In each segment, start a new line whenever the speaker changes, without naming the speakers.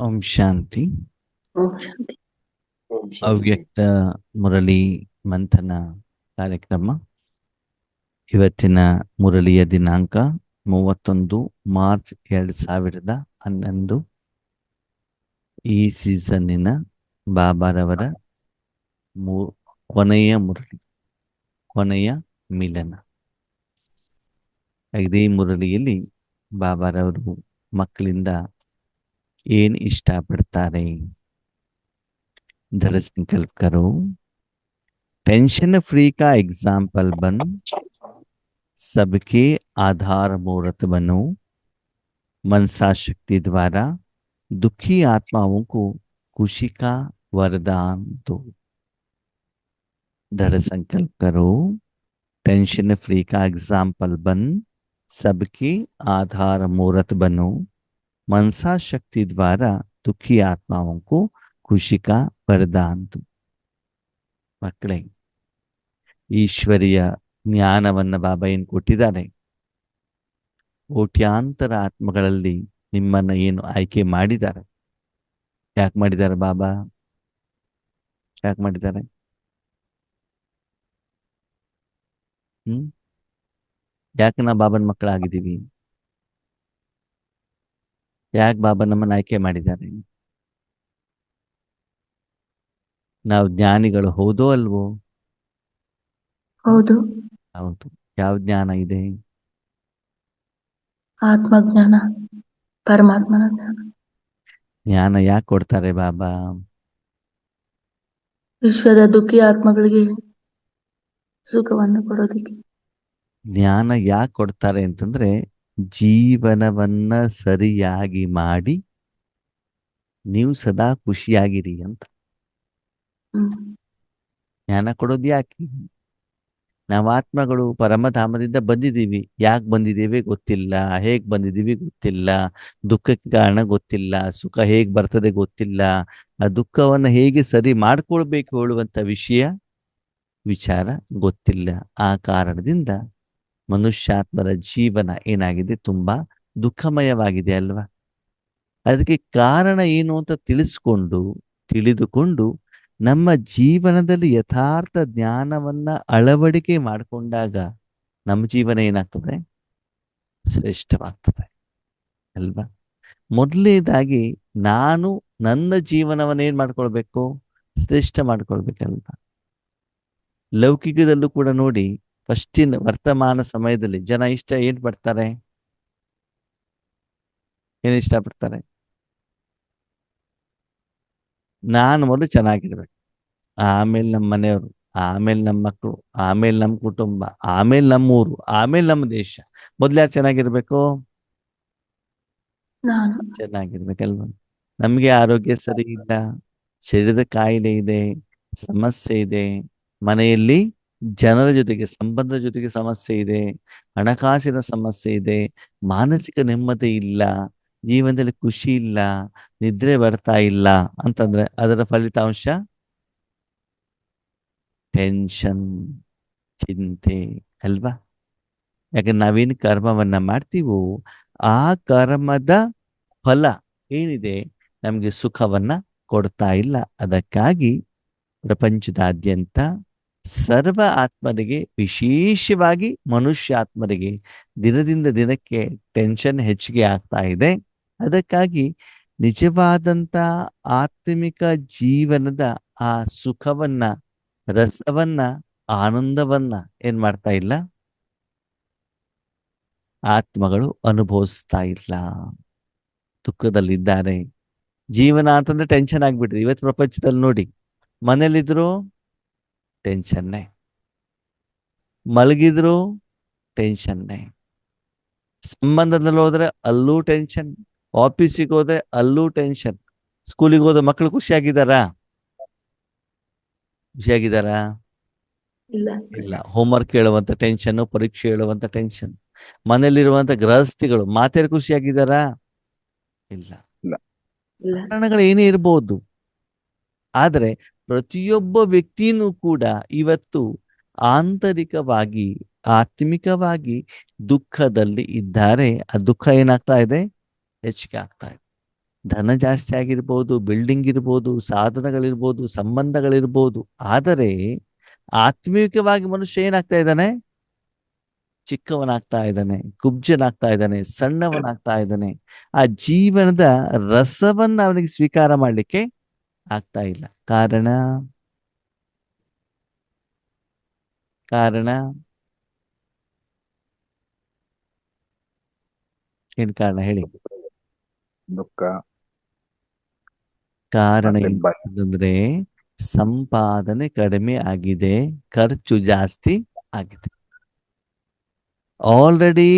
ಓಂ ಶಾಂತಿ.
ಓಂ ಶಾಂತಿ.
ಅವ್ಯಕ್ತ ಮುರಳಿ ಮಂಥನ ಕಾರ್ಯಕ್ರಮ. ಇವತ್ತಿನ ಮುರಳಿಯ ದಿನಾಂಕ 31 ಮಾರ್ಚ್ 2011. ಈ ಸೀಸನ್ನಿನ ಬಾಬಾರವರ ಕೊನೆಯ ಮುರಳಿ, ಕೊನೆಯ ಮಿಲನ. ಇದೇ ಮುರಳಿಯಲ್ಲಿ ಬಾಬಾರವರು ಮಕ್ಕಳಿಂದ ಏನ್ ಇಷ್ಟಪಡ್ತಾರೆ? दृढ़ संकल्प करो, टेंशन फ्री का एग्जाम्पल बन, सबके आधार मूर्त बनो, मनसा शक्ति द्वारा दुखी आत्माओं को खुशी का वरदान दो. दृढ़ संकल्प करो, टेंशन फ्री का एग्जाम्पल बन, सबके आधार मूर्त बनो, मनसा शक्ति द्वारा दुखी आत्माओं को ಖುಷಿ ಕಾ ವರದಾನ. ಮಕ್ಕಳೇ, ಈಶ್ವರಿಯ ಜ್ಞಾನವನ್ನ ಬಾಬಾ ಏನು ಕೊಟ್ಟಿದ್ದಾರೆ? ಕೋಟ್ಯಾಂತರ ಆತ್ಮಗಳಲ್ಲಿ ನಿಮ್ಮನ್ನ ಏನು ಆಯ್ಕೆ ಮಾಡಿದ್ದಾರೆ? ಯಾಕೆ ಮಾಡಿದ್ದಾರೆ ಬಾಬಾ? ಯಾಕೆ ಮಾಡಿದ್ದಾರೆ? ಯಾಕೆ ನಾವು ಬಾಬನ ಮಕ್ಕಳಾಗಿದ್ದೀವಿ? ಯಾಕೆ ಬಾಬಾ ನಮ್ಮನ್ನ ಆಯ್ಕೆ ಮಾಡಿದ್ದಾರೆ? ನಾವು ಜ್ಞಾನಿಗಳು ಹೌದೋ ಅಲ್ವೋ?
ಹೌದು.
ಹೌದು. ಯಾವ ಜ್ಞಾನ ಇದೆ?
ಆತ್ಮಜ್ಞಾನ, ಪರಮಾತ್ಮನ ಜ್ಞಾನ.
ಜ್ಞಾನ ಯಾಕೆ ಕೊಡ್ತಾರೆ ಬಾಬಾ?
ವಿಶ್ವದ ದುಃಖಿ ಆತ್ಮಗಳಿಗೆ ಸುಖವನ್ನು ಕೊಡೋದಿಕ್ಕೆ.
ಜ್ಞಾನ ಯಾಕೆ ಕೊಡ್ತಾರೆ ಅಂತಂದ್ರೆ, ಜೀವನವನ್ನ ಸರಿಯಾಗಿ ಮಾಡಿ ನೀವು ಸದಾ ಖುಷಿಯಾಗಿರಿ ಅಂತ ಜ್ಞಾನ ಕೊಡೋದು ಯಾಕೆ? ನಾವು ಆತ್ಮಗಳು ಪರಮಧಾಮದಿಂದ ಬಂದಿದ್ದೀವಿ. ಯಾಕೆ ಬಂದಿದ್ದೀವಿ ಗೊತ್ತಿಲ್ಲ, ಹೇಗ್ ಬಂದಿದ್ದೀವಿ ಗೊತ್ತಿಲ್ಲ, ದುಃಖಕ್ಕೆ ಕಾರಣ ಗೊತ್ತಿಲ್ಲ, ಸುಖ ಹೇಗ್ ಬರ್ತದೆ ಗೊತ್ತಿಲ್ಲ, ಆ ದುಃಖವನ್ನ ಹೇಗೆ ಸರಿ ಮಾಡ್ಕೊಳ್ಬೇಕು ಹೇಳುವಂತ ವಿಚಾರ ಗೊತ್ತಿಲ್ಲ. ಆ ಕಾರಣದಿಂದ ಮನುಷ್ಯಾತ್ಮರ ಜೀವನ ಏನಾಗಿದೆ? ತುಂಬಾ ದುಃಖಮಯವಾಗಿದೆ ಅಲ್ವಾ? ಅದಕ್ಕೆ ಕಾರಣ ಏನು ಅಂತ ತಿಳಿದುಕೊಂಡು ನಮ್ಮ ಜೀವನದಲ್ಲಿ ಯಥಾರ್ಥ ಜ್ಞಾನವನ್ನ ಅಳವಡಿಕೆ ಮಾಡಿಕೊಂಡಾಗ ನಮ್ಮ ಜೀವನ ಏನಾಗ್ತದೆ? ಶ್ರೇಷ್ಠವಾಗ್ತದೆ ಅಲ್ವಾ? ಮೊದಲನೇದಾಗಿ ನಾನು ನನ್ನ ಜೀವನವನ್ನ ಏನ್ ಮಾಡ್ಕೊಳ್ಬೇಕು? ಶ್ರೇಷ್ಠ ಮಾಡ್ಕೊಳ್ಬೇಕಲ್ವಾ? ಲೌಕಿಕದಲ್ಲೂ ಕೂಡ ನೋಡಿ, ಫಸ್ಟಿನ ವರ್ತಮಾನ ಸಮಯದಲ್ಲಿ ಜನ ಏನ್ ಪಡ್ತಾರೆ? ಏನ್ ಇಷ್ಟಪಡ್ತಾರೆ? ನಾನು ಮೊದಲು ಚೆನ್ನಾಗಿರ್ಬೇಕು, ಆಮೇಲೆ ನಮ್ಮ ಮನೆಯವರು, ಆಮೇಲೆ ನಮ್ಮ ಮಕ್ಕಳು, ಆಮೇಲೆ ನಮ್ಮ ಕುಟುಂಬ, ಆಮೇಲೆ ನಮ್ಮೂರು, ಆಮೇಲೆ ನಮ್ಮ ದೇಶ. ಮೊದ್ಲು ಯಾರು ಚೆನ್ನಾಗಿರ್ಬೇಕು? ಚೆನ್ನಾಗಿರ್ಬೇಕಲ್ವ? ನಮ್ಗೆ ಆರೋಗ್ಯ ಸರಿ ಇಲ್ಲ, ಶರೀರದ ಕಾಯಿಲೆ ಇದೆ, ಸಮಸ್ಯೆ ಇದೆ, ಮನೆಯಲ್ಲಿ ಜನರ ಜೊತೆಗೆ ಸಂಬಂಧದ ಜೊತೆಗೆ ಸಮಸ್ಯೆ ಇದೆ, ಹಣಕಾಸಿನ ಸಮಸ್ಯೆ ಇದೆ, ಮಾನಸಿಕ ನೆಮ್ಮದಿ ಇಲ್ಲ, ಜೀವನದಲ್ಲಿ ಖುಷಿ ಇಲ್ಲ, ನಿದ್ರೆ ಬರ್ತಾ ಇಲ್ಲ ಅಂತಂದ್ರೆ ಅದರ ಫಲಿತಾಂಶ ಟೆನ್ಷನ್, ಚಿಂತೆ ಅಲ್ವಾ? ಯಾಕಂದ್ರೆ ನಾವೇನು ಕರ್ಮವನ್ನ ಮಾಡ್ತೀವೋ ಆ ಕರ್ಮದ ಫಲ ಏನಿದೆ ನಮ್ಗೆ ಸುಖವನ್ನ ಕೊಡ್ತಾ ಇಲ್ಲ. ಅದಕ್ಕಾಗಿ ಪ್ರಪಂಚದಾದ್ಯಂತ ಸರ್ವ ಆತ್ಮರಿಗೆ, ವಿಶೇಷವಾಗಿ ಮನುಷ್ಯಾತ್ಮರಿಗೆ ದಿನದಿಂದ ದಿನಕ್ಕೆ ಟೆನ್ಷನ್ ಹೆಚ್ಚಿಗೆ ಆಗ್ತಾ ಇದೆ. ಅದಕ್ಕಾಗಿ ನಿಜವಾದಂತ ಆತ್ಮಿಕ ಜೀವನದ ಆ ಸುಖವನ್ನ, ರಸವನ್ನ, ಆನಂದವನ್ನ ಏನ್ ಮಾಡ್ತಾ ಇಲ್ಲ, ಆತ್ಮಗಳು ಅನುಭವಿಸ್ತಾ ಇಲ್ಲ, ದುಃಖದಲ್ಲಿದ್ದಾರೆ. ಜೀವನ ಅಂತಂದ್ರೆ ಟೆನ್ಷನ್ ಆಗ್ಬಿಟ್ಟಿದೆ. ಇವತ್ತು ಪ್ರಪಂಚದಲ್ಲಿ ನೋಡಿ, ಮನೇಲಿದ್ರು ಟೆನ್ಷನ್ನೇ, ಮಲಗಿದ್ರು ಟೆನ್ಷನ್ನೇ, ಸಂಬಂಧದಲ್ಲಿ ಹೋದ್ರೆ ಅಲ್ಲೂ ಟೆನ್ಷನ್, ಆಫೀಸಿಗೆ ಹೋದ್ರೆ ಅಲ್ಲೂ ಟೆನ್ಷನ್, ಸ್ಕೂಲಿಗೆ ಹೋದ ಮಕ್ಕಳು ಖುಷಿಯಾಗಿದ್ದಾರಾ? ಇಲ್ಲ. ಹೋಮ್ವರ್ಕ್ ಹೇಳುವಂತ ಟೆನ್ಷನ್, ಪರೀಕ್ಷೆ ಹೇಳುವಂತ ಟೆನ್ಷನ್. ಮನೆಯಲ್ಲಿರುವಂತ ಗೃಹಸ್ಥಿಗಳು ಮಾತೇರು ಖುಷಿಯಾಗಿದ್ದಾರಾ? ಇಲ್ಲ. ಕಾರಣಗಳು ಏನೇ ಇರಬಹುದು, ಆದ್ರೆ ಪ್ರತಿಯೊಬ್ಬ ವ್ಯಕ್ತಿನೂ ಕೂಡ ಇವತ್ತು ಆಂತರಿಕವಾಗಿ, ಆತ್ಮಿಕವಾಗಿ ದುಃಖದಲ್ಲಿ ಇದ್ದಾರೆ. ಆ ದುಃಖ ಏನಾಗ್ತಾ ಇದೆ? ಹೆಚ್ಚಿಗೆ ಆಗ್ತಾ ಇದೆ. ಧನ ಜಾಸ್ತಿ ಆಗಿರ್ಬೋದು, ಬಿಲ್ಡಿಂಗ್ ಇರ್ಬೋದು, ಸಾಧನಗಳಿರ್ಬೋದು, ಸಂಬಂಧಗಳಿರ್ಬೋದು. ಆದರೆ ಆತ್ಮೀಯವಾಗಿ ಮನುಷ್ಯ ಏನಾಗ್ತಾ ಇದ್ದಾನೆ? ಚಿಕ್ಕವನಾಗ್ತಾ ಇದ್ದಾನೆ, ಕುಬ್ಜನಾಗ್ತಾ ಇದ್ದಾನೆ, ಸಣ್ಣವನಾಗ್ತಾ ಇದ್ದಾನೆ. ಆ ಜೀವನದ ರಸವನ್ನ ಅವನಿಗೆ ಸ್ವೀಕಾರ ಮಾಡ್ಲಿಕ್ಕೆ ಆಗ್ತಾ ಇಲ್ಲ. ಕಾರಣ ಕಾರಣ ಏನ್ ಕಾರಣ ಹೇಳಿ?
ದುಃಖ
ಕಾರಣ
ಮತ್ತೆ ಭಯ.
ಏನಂತಂದ್ರೆ ಸಂಪಾದನೆ ಕಡಿಮೆ ಆಗಿದೆ, ಖರ್ಚು ಜಾಸ್ತಿ ಆಗಿದೆ. ಆಲ್ರೆಡಿ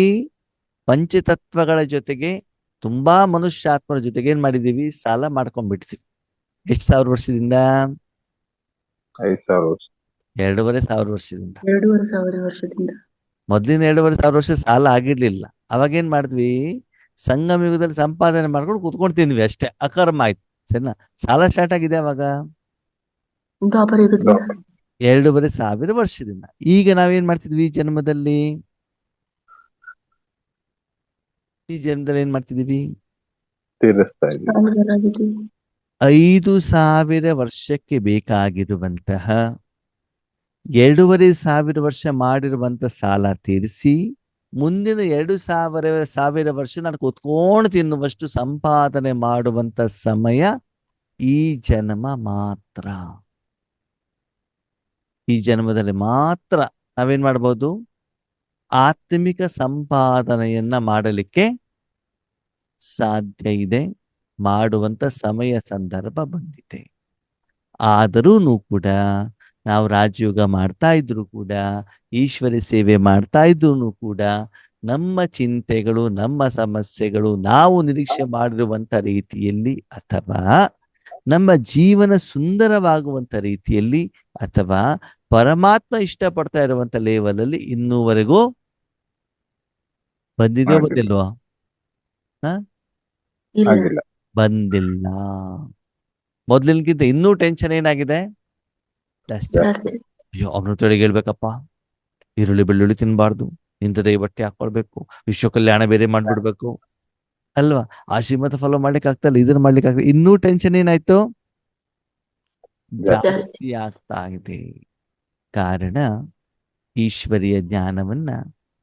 ಪಂಚತತ್ವಗಳ ಜೊತೆಗೆ ತುಂಬಾ ಮನುಷ್ಯಾತ್ಮರ ಜೊತೆಗೆ ಏನ್ ಮಾಡಿದೀವಿ? ಸಾಲ ಮಾಡ್ಕೊಂಡ್ಬಿಡ್ತೀವಿ. ಎಷ್ಟು ಸಾವಿರ ವರ್ಷದಿಂದ?
5,000 ವರ್ಷ.
2,500 ವರ್ಷದಿಂದ.
2,500 ವರ್ಷದಿಂದ.
ಮೊದ್ಲಿನ 2,500 ವರ್ಷ ಸಾಲ ಆಗಿರ್ಲಿಲ್ಲ. ಅವಾಗ ಏನ್ ಮಾಡಿದ್ವಿ? ಸಂಗಮ ಯುಗದಲ್ಲಿ ಸಂಪಾದನೆ ಮಾಡ್ಕೊಂಡು ಕೂತ್ಕೊಂಡು ತಿಂದ್ವಿ ಅಷ್ಟೇ. ಅಕರ್ಮ ಆಯ್ತು. ಸರಿನಾ? ಸಾಲ ಸ್ಟಾರ್ಟ್ ಆಗಿದೆ ಅವಾಗ
ದ್ವಾಪರ ಯುಗದಿಂದ.
2,500 ವರ್ಷದಿಂದ. ಈಗ ನಾವೇನ್ ಮಾಡ್ತಿದ್ವಿ ಈ ಜನ್ಮದಲ್ಲಿ? ಏನ್ ಮಾಡ್ತಿದೀವಿ?
ತೀರಿಸ್ತಾ ಇದ್ದೀವಿ.
ಸಾಲಗಾರರಾಗಿದ್ದೀವಿ.
5,000 ವರ್ಷಕ್ಕೆ ಬೇಕಾಗಿರುವಂತಹ 2,500 ವರ್ಷ ಮಾಡಿರುವಂತ ಸಾಲ ತೀರಿಸಿ, ಮುಂದಿನ 2,000 ವರ್ಷ ನಾನು ಕೂತ್ಕೊಂಡು ತಿನ್ನುವಷ್ಟು ಸಂಪಾದನೆ ಮಾಡುವಂತ ಸಮಯ ಈ ಜನ್ಮ ಮಾತ್ರ. ಈ ಜನ್ಮದಲ್ಲಿ ಮಾತ್ರ ನಾವೇನ್ ಮಾಡ್ಬೋದು? ಆತ್ಮಿಕ ಸಂಪಾದನೆಯನ್ನ ಮಾಡಲಿಕ್ಕೆ ಸಾಧ್ಯ ಇದೆ. ಮಾಡುವಂತ ಸಮಯ ಸಂದರ್ಭ ಬಂದಿದೆ. ಆದರೂ ಕೂಡ ನಾವು ರಾಜಯೋಗ ಮಾಡ್ತಾ ಇದ್ರು ಕೂಡ, ಈಶ್ವರ ಸೇವೆ ಮಾಡ್ತಾ ಇದ್ರು ಕೂಡ, ನಮ್ಮ ಚಿಂತೆಗಳು, ನಮ್ಮ ಸಮಸ್ಯೆಗಳು ನಾವು ನಿರೀಕ್ಷೆ ಮಾಡಿರುವಂತ ರೀತಿಯಲ್ಲಿ, ಅಥವಾ ನಮ್ಮ ಜೀವನ ಸುಂದರವಾಗುವಂತ ರೀತಿಯಲ್ಲಿ, ಅಥವಾ ಪರಮಾತ್ಮ ಇಷ್ಟಪಡ್ತಾ ಇರುವಂತ ಲೆವೆಲ್ ಅಲ್ಲಿ ಇನ್ನೂವರೆಗೂ ಬಂದಿದೆಯೋ
ಆಗಿಲ್ಲ.
ಬಂದಿಲ್ವಾ?
ಇಲ್ಲ.
ಆಗಿಲ್ಲ.
ಬಂದಿಲ್ಲ. ಮೊದ್ಲಿನ್ಗಿಂತ ಇನ್ನೂ ಟೆನ್ಷನ್ ಏನಾಗಿದೆ? ಜಾಸ್ತಿ.
ಜಾಸ್ತಿ.
ಅಯ್ಯೋ, ಅಮೃತಳಿಗೆ ಹೇಳ್ಬೇಕಪ್ಪ, ಈರುಳ್ಳಿ ಬೆಳ್ಳುಳ್ಳಿ ತಿನ್ಬಾರ್ದು, ಇಂಥದೇ ಬಟ್ಟೆ ಹಾಕೊಳ್ಬೇಕು, ವಿಶ್ವ ಕಲ್ಯಾಣ ಬೇರೆ ಮಾಡ್ಬಿಡ್ಬೇಕು ಅಲ್ವಾ? ಆ ಶ್ರೀಮತ ಫಾಲೋ ಮಾಡ್ಲಿಕ್ಕೆ ಆಗ್ತಲ್ಲ, ಇದನ್ನ ಮಾಡ್ಲಿಕ್ಕೆ ಆಗ್ತದೆ. ಇನ್ನೂ ಟೆನ್ಷನ್ ಏನಾಯ್ತು? ಜಾಸ್ತಿ ಆಗ್ತಾ ಇದೆ. ಕಾರಣ ಈಶ್ವರೀಯ ಜ್ಞಾನವನ್ನ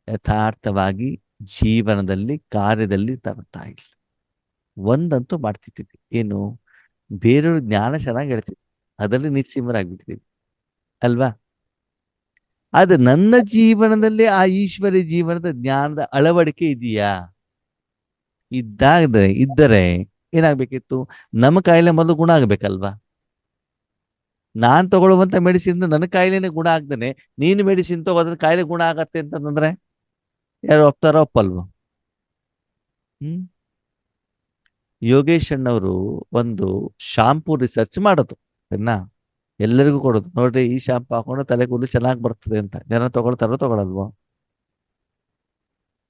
ಯಥಾರ್ಥವಾಗಿ ಜೀವನದಲ್ಲಿ, ಕಾರ್ಯದಲ್ಲಿ ತರ್ತಾ ಇಲ್ಲ. ಒಂದಂತೂ ಮಾಡ್ತಿದ್ದೀವಿ, ಏನು? ಬೇರೆಯವ್ರ ಜ್ಞಾನ ಚೆನ್ನಾಗಿ ಹೇಳ್ತೀವಿ, ಅದರಲ್ಲಿ ನಿಸ್ಸೀಮರಾಗ್ಬಿಟ್ಟಿದ್ದೀವಿ ಅಲ್ವಾ? ಆದ್ರೆ ನನ್ನ ಜೀವನದಲ್ಲಿ ಆ ಈಶ್ವರಿ ಜೀವನದ ಜ್ಞಾನದ ಅಳವಡಿಕೆ ಇದೆಯಾ? ಇದ್ದರೆ ಏನಾಗ್ಬೇಕಿತ್ತು? ನಮ್ಮ ಕಾಯಿಲೆ ಮೊದಲು ಗುಣ ಆಗ್ಬೇಕಲ್ವಾ? ನಾನ್ ತಗೊಳ್ಳುವಂತ ಮೆಡಿಸಿನ್ ನನ್ನ ಕಾಯಿಲೆನೇ ಗುಣ ಆಗ್ದೇನೆ ನೀನು ಮೆಡಿಸಿನ್ ತಗೋದ್ರೆ ಕಾಯಿಲೆ ಗುಣ ಆಗತ್ತೆ ಅಂತಂದ್ರೆ ಯಾರು ಒಪ್ತಾರೋ ಒಪ್ಪಲ್ವೋ? ಯೋಗೇಶ್ ಅಣ್ಣವರು ಒಂದು ಶಾಂಪೂ ರಿಸರ್ಚ್ ಮಾಡೋದು, ಸರಿನಾ? ಎಲ್ಲರಿಗೂ ಕೊಡೋದು, ನೋಡ್ರಿ ಈ ಶಾಂಪು ಹಾಕೊಂಡು ತಲೆ ಕೂದಲು ಚೆನ್ನಾಗಿ ಬರ್ತದೆ ಅಂತ. ಜನ ತಗೊಳ್ತಾರೋ ತಗೊಳಲ್ವೋ?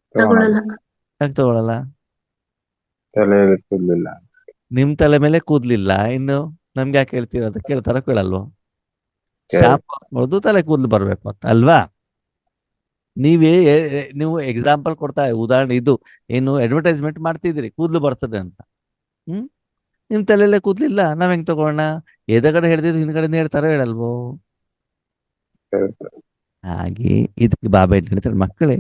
ತಗೊಳಲ್ಲ.
ಯಾಕೆ ತಗೊಳಲ್ಲ?
ತಲೆಯಲ್ಲಿ ಕೂದಲಿಲ್ಲ.
ನಿಮ್ ತಲೆ ಮೇಲೆ ಕೂದ್ಲಿಲ್ಲ, ಇನ್ನು ನಮ್ಗೆ ಯಾಕೆ ಹೇಳ್ತೀರ? ಅಂತ ಕೇಳ್ತಾರ ಕೇಳಲ್ವೋ?
ಕೇಳ್-
ಶಾಂಪು ಹಾಕ್ಬೋದು, ತಲೆ ಕೂದಲು ಬರ್ಬೇಕು ಅಂತ ಅಲ್ವಾ? ನೀವು ಎಕ್ಸಾಂಪಲ್ ಕೊಡ್ತಾ, ಉದಾಹರಣೆ ಇದು ಏನು ಅಡ್ವರ್ಟೈಸ್ಮೆಂಟ್ ಮಾಡ್ತಿದ್ದೀರಿ ಕೂದಲು ಬರ್ತದೆ ಅಂತ. ನಿಮ್ ತಲೆಯಲ್ಲೇ ಕೂದ್ಲಿಲ್ಲ, ನಾವ್ ಹೆಂಗ್ ತಗೋಣ? ಎದಗಡೆ ಹೇಳ್ತಿದ್ರು ಹಿಂದ್ಗಡೆ ಹೇಳ್ತಾರೋ ಹೇಳಲ್ವೋ?
ಹೇಳ್ತಾರೆ.
ಹಾಗೆ ಇದಕ್ಕೆ ಬಾಬಾ ಏನ್ ಹೇಳ್ತಾರೆ? ಮಕ್ಕಳೇ,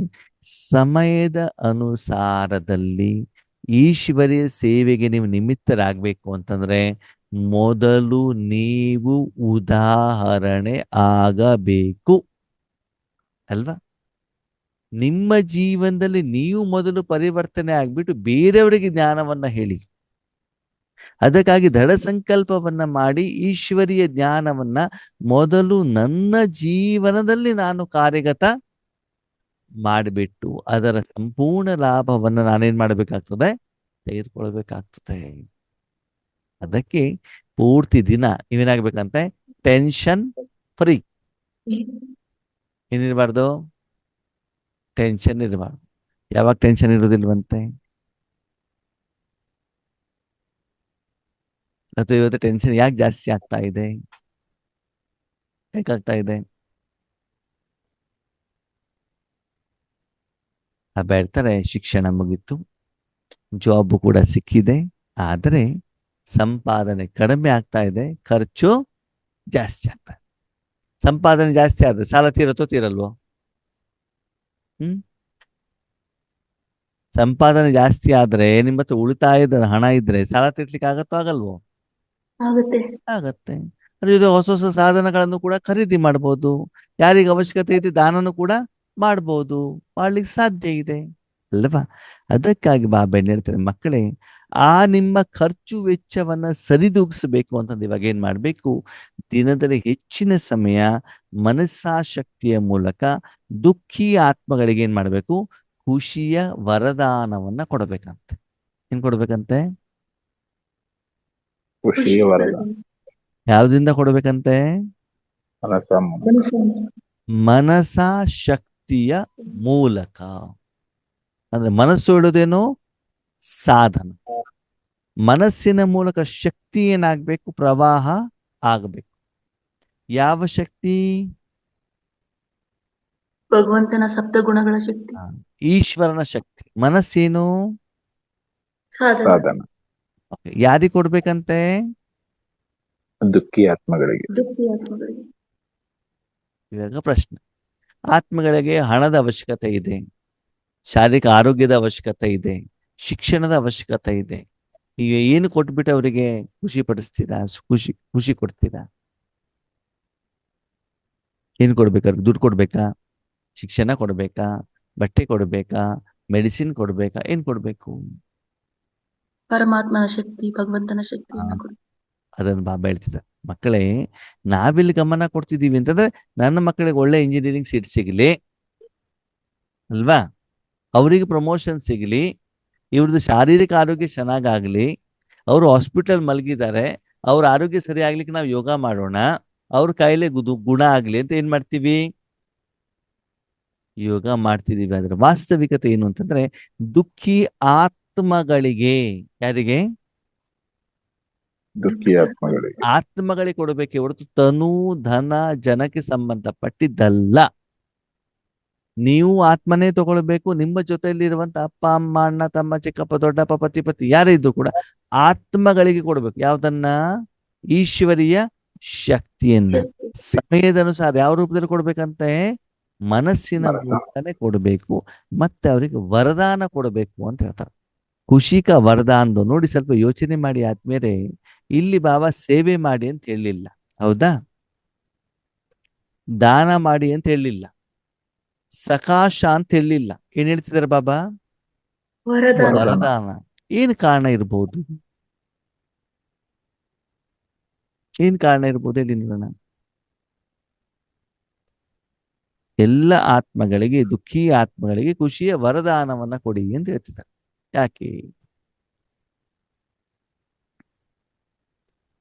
ಸಮಯದ ಅನುಸಾರದಲ್ಲಿ ಈಶ್ವರಿಯ ಸೇವೆಗೆ ನೀವು ನಿಮಿತ್ತರಾಗಬೇಕು ಅಂತಂದ್ರೆ ಮೊದಲು ನೀವು ಉದಾಹರಣೆ ಆಗಬೇಕು ಅಲ್ವಾ? ನಿಮ್ಮ ಜೀವನದಲ್ಲಿ ನೀವು ಮೊದಲು ಪರಿವರ್ತನೆ ಆಗ್ಬಿಟ್ಟು ಬೇರೆಯವರಿಗೆ ಜ್ಞಾನವನ್ನ ಹೇಳಿ. ಅದಕ್ಕಾಗಿ ದೃಢ ಸಂಕಲ್ಪವನ್ನ ಮಾಡಿ ಈಶ್ವರಿಯ ಜ್ಞಾನವನ್ನ ಮೊದಲು ನನ್ನ ಜೀವನದಲ್ಲಿ ನಾನು ಕಾರ್ಯಗತ ಮಾಡಿಬಿಟ್ಟು ಅದರ ಸಂಪೂರ್ಣ ಲಾಭವನ್ನ ನಾನೇನ್ ಮಾಡ್ಬೇಕಾಗ್ತದೆ? ತೆಗೆದುಕೊಳ್ಬೇಕಾಗ್ತದೆ. ಅದಕ್ಕೆ ಪೂರ್ತಿ ದಿನ ನೀವೇನಾಗ್ಬೇಕಂತೆ? Tension free. ಏನಿರ್ಬಾರ್ದು? ಟೆನ್ಷನ್ ಇರಬಾರ್ದು. ಯಾವಾಗ ಟೆನ್ಷನ್ ಇರುವುದಿಲ್ವಂತೆ? ಅಥವಾ ಇವತ್ತು ಟೆನ್ಷನ್ ಯಾಕೆ ಜಾಸ್ತಿ ಆಗ್ತಾ ಇದೆ? ಯಾಕಾಗ್ತಾ ಇದೆ? ಹೇಳ್ತಾರೆ ಶಿಕ್ಷಣ ಮುಗೀತು, ಜಾಬ್ ಕೂಡ ಸಿಕ್ಕಿದೆ, ಆದರೆ ಸಂಪಾದನೆ ಕಡಿಮೆ ಆಗ್ತಾ ಇದೆ, ಖರ್ಚು ಜಾಸ್ತಿ ಆಗ್ತಾ ಇದೆ. ಸಂಪಾದನೆ ಜಾಸ್ತಿ ಆದ್ರೆ ಸಾಲ ತೀರತ್ತೋ ತೀರಲ್ವೋ? ಹ್ಮ್ ಸಂಪಾದನೆ ಜಾಸ್ತಿ ಆದ್ರೆ ನಿಮ್ಮ ಹತ್ರ ಉಳಿತಾಯದ ಹಣ ಇದ್ರೆ ಸಾಲ ತೀರ್ಲಿಕ್ಕೆ ಆಗತ್ತೋ ಆಗಲ್ವೋ?
ಆಗುತ್ತೆ.
ಆಗತ್ತೆ. ಅದ್ರ ಜೊತೆ ಹೊಸ ಹೊಸ ಸಾಧನಗಳನ್ನು ಕೂಡ ಖರೀದಿ ಮಾಡ್ಬೋದು. ಯಾರಿಗೆ ಅವಶ್ಯಕತೆ ಇದೆ ದಾನನು ಕೂಡ ಮಾಡ್ಬೋದು, ಮಾಡ್ಲಿಕ್ಕೆ ಸಾಧ್ಯ ಇದೆ ಅಲ್ವಾ? ಅದಕ್ಕಾಗಿ ಬಾಬಾ ಏನ್ ಹೇಳ್ತಾರೆ, ಮಕ್ಕಳೇ ಆ ನಿಮ್ಮ ಖರ್ಚು ವೆಚ್ಚವನ್ನ ಸರಿದೂಗಿಸಬೇಕು ಅಂತಂದು ಇವಾಗ ಏನ್ ಮಾಡ್ಬೇಕು, ದಿನದಲ್ಲಿ ಹೆಚ್ಚಿನ ಸಮಯ ಮನಸ್ಸಾಶಕ್ತಿಯ ಮೂಲಕ ದುಃಖಿ ಆತ್ಮಗಳಿಗೆ ಏನ್ ಮಾಡ್ಬೇಕು, ಖುಷಿಯ ವರದಾನವನ್ನ ಕೊಡಬೇಕಂತೆ. ಏನ್ ಕೊಡ್ಬೇಕಂತೆ?
ಖುಷಿ ವರದ
ಯಾವ್ದ್ರಿಂದ ಕೊಡ್ಬೇಕಂತೆ?
ಮನಸ್ಸನ್ನು
ಮನಸಾ ಶಕ್ತಿಯ ಮೂಲಕ. ಅಂದ್ರೆ ಮನಸ್ಸು ಹೇಳೋದೇನು? ಸಾಧನ. ಮನಸ್ಸಿನ ಮೂಲಕ ಶಕ್ತಿ ಏನಾಗ್ಬೇಕು? ಪ್ರವಾಹ ಆಗಬೇಕು. ಯಾವ ಶಕ್ತಿ?
ಭಗವಂತನ ಸಪ್ತ ಗುಣಗಳ ಶಕ್ತಿ.
ಆ, ಈಶ್ವರನ ಶಕ್ತಿ. ಮನಸ್ಸೇನು?
ಸಾಧನ.
ಸಾಧನ.
ಯಾರಿಗೆ ಕೊಡ್ಬೇಕಂತೆ?
ದುಃಖಿ ಆತ್ಮಗಳಿಗೆ.
ದುಃಖಿ ಆತ್ಮಗಳಿಗೆ.
ಇವಾಗ ಪ್ರಶ್ನೆ, ಆತ್ಮಗಳಿಗೆ ಹಣದ ಅವಶ್ಯಕತೆ ಇದೆ, ಶಾರೀರಿಕ ಆರೋಗ್ಯದ ಅವಶ್ಯಕತೆ ಇದೆ, ಶಿಕ್ಷಣದ ಅವಶ್ಯಕತೆ ಇದೆ. ಈಗ ಏನು ಕೊಟ್ಬಿಟ್ಟು ಅವರಿಗೆ ಖುಷಿ ಪಡಿಸ್ತೀರಾ? ಖುಷಿ ಕೊಡ್ತೀರಾ? ಏನ್ ಕೊಡ್ಬೇಕಾದ್ರೆ? ದುಡ್ಡು ಕೊಡ್ಬೇಕಾ? ಶಿಕ್ಷಣ ಕೊಡ್ಬೇಕಾ? ಬಟ್ಟೆ ಕೊಡ್ಬೇಕಾ? ಮೆಡಿಸಿನ್ ಕೊಡ್ಬೇಕಾ? ಏನ್ ಕೊಡ್ಬೇಕು?
ಪರಮಾತ್ಮನ ಶಕ್ತಿ, ಭಗವಂತನ ಶಕ್ತಿಯನ್ನು ಕೊಡು.
ಅದನ್ನು ಬಾಬಾ ಹೇಳ್ತಿದ್ದಾರೆ, ಮಕ್ಕಳೇ ನಾವೆಲ್ಲಿ ಗಮನ ಕೊಡ್ತಿದ್ದೀವಿ ಅಂತಂದ್ರೆ, ನನ್ನ ಮಕ್ಕಳಿಗೆ ಒಳ್ಳೆ ಇಂಜಿನಿಯರಿಂಗ್ ಸೀಟ್ ಸಿಗಲಿ ಅಲ್ವಾ, ಅವರಿಗೆ ಪ್ರಮೋಷನ್ ಸಿಗಲಿ, ಇವ್ರದ್ದು ಶಾರೀರಿಕ ಆರೋಗ್ಯ ಚೆನ್ನಾಗಾಗ್ಲಿ, ಅವರು ಹಾಸ್ಪಿಟಲ್ ಮಲಗಿದ್ದಾರೆ, ಅವ್ರ ಆರೋಗ್ಯ ಸರಿ ಆಗ್ಲಿಕ್ಕೆ ನಾವು ಯೋಗ ಮಾಡೋಣ, ಅವ್ರ ಕಾಯಿಲೆ ಗುಣ ಆಗ್ಲಿ ಅಂತ ಏನ್ ಮಾಡ್ತೀವಿ? ಯೋಗ ಮಾಡ್ತಿದೀವಿ. ಆದ್ರೆ ವಾಸ್ತವಿಕತೆ ಏನು ಅಂತಂದ್ರೆ, ದುಃಖಿ ಆತ್ಮಗಳಿಗೆ, ಯಾರಿಗೆ?
ದುಃಖಿ ಆತ್ಮಗಳಿಗೆ.
ಆತ್ಮಗಳಿಗೆ ಕೊಡಬೇಕೆ ಹೊರತು ತನು ಧನ ಜನಕ್ಕೆ ಸಂಬಂಧಪಟ್ಟಿದ್ದಲ್ಲ. ನೀವು ಆತ್ಮನೇ ತಗೊಳ್ಬೇಕು. ನಿಮ್ಮ ಜೊತೆಯಲ್ಲಿರುವಂತ ಅಪ್ಪ ಅಮ್ಮ ಅಣ್ಣ ತಮ್ಮ ಚಿಕ್ಕಪ್ಪ ದೊಡ್ಡಪ್ಪ ಪತಿ ಪತಿ ಯಾರೇ ಇದ್ರು ಕೂಡ ಆತ್ಮಗಳಿಗೆ ಕೊಡ್ಬೇಕು. ಯಾವ್ದನ್ನ? ಈಶ್ವರೀಯ ಶಕ್ತಿಯನ್ನ. ಸಮಯದ ಅನುಸಾರ ಯಾವ ರೂಪದಲ್ಲಿ ಕೊಡ್ಬೇಕಂತೆ? ಮನಸ್ಸಿನ ಮೂಲಕನೇ ಕೊಡಬೇಕು. ಮತ್ತೆ ಅವರಿಗೆ ವರದಾನ ಕೊಡಬೇಕು ಅಂತ ಹೇಳ್ತಾರೆ. ಖುಷಿಕ ವರದಾನ ನೋಡಿ, ಸ್ವಲ್ಪ ಯೋಚನೆ ಮಾಡಿ ಆದ್ಮೇಲೆ, ಇಲ್ಲಿ ಬಾಬಾ ಸೇವೆ ಮಾಡಿ ಅಂತ ಹೇಳಲಿಲ್ಲ, ಹೌದಾ? ದಾನ ಮಾಡಿ ಅಂತ ಹೇಳಲಿಲ್ಲ, ಸಕಾಶ ಅಂತ ಹೇಳಲಿಲ್ಲ. ಏನ್ ಹೇಳ್ತಿದ್ದಾರೆ ಬಾಬಾ?
ವರದಾನ.
ವರದಾನ. ಏನ್ ಕಾರಣ ಇರ್ಬೋದು? ಏನ್ ಕಾರಣ ಇರ್ಬೋದು ಹೇಳಿ ನೋಡೋಣ. ಎಲ್ಲ ಆತ್ಮಗಳಿಗೆ, ದುಃಖಿ ಆತ್ಮಗಳಿಗೆ ಖುಷಿಯ ವರದಾನವನ್ನ ಕೊಡಿ ಅಂತ ಹೇಳ್ತಿದ್ದಾರೆ. ಯಾಕೆ?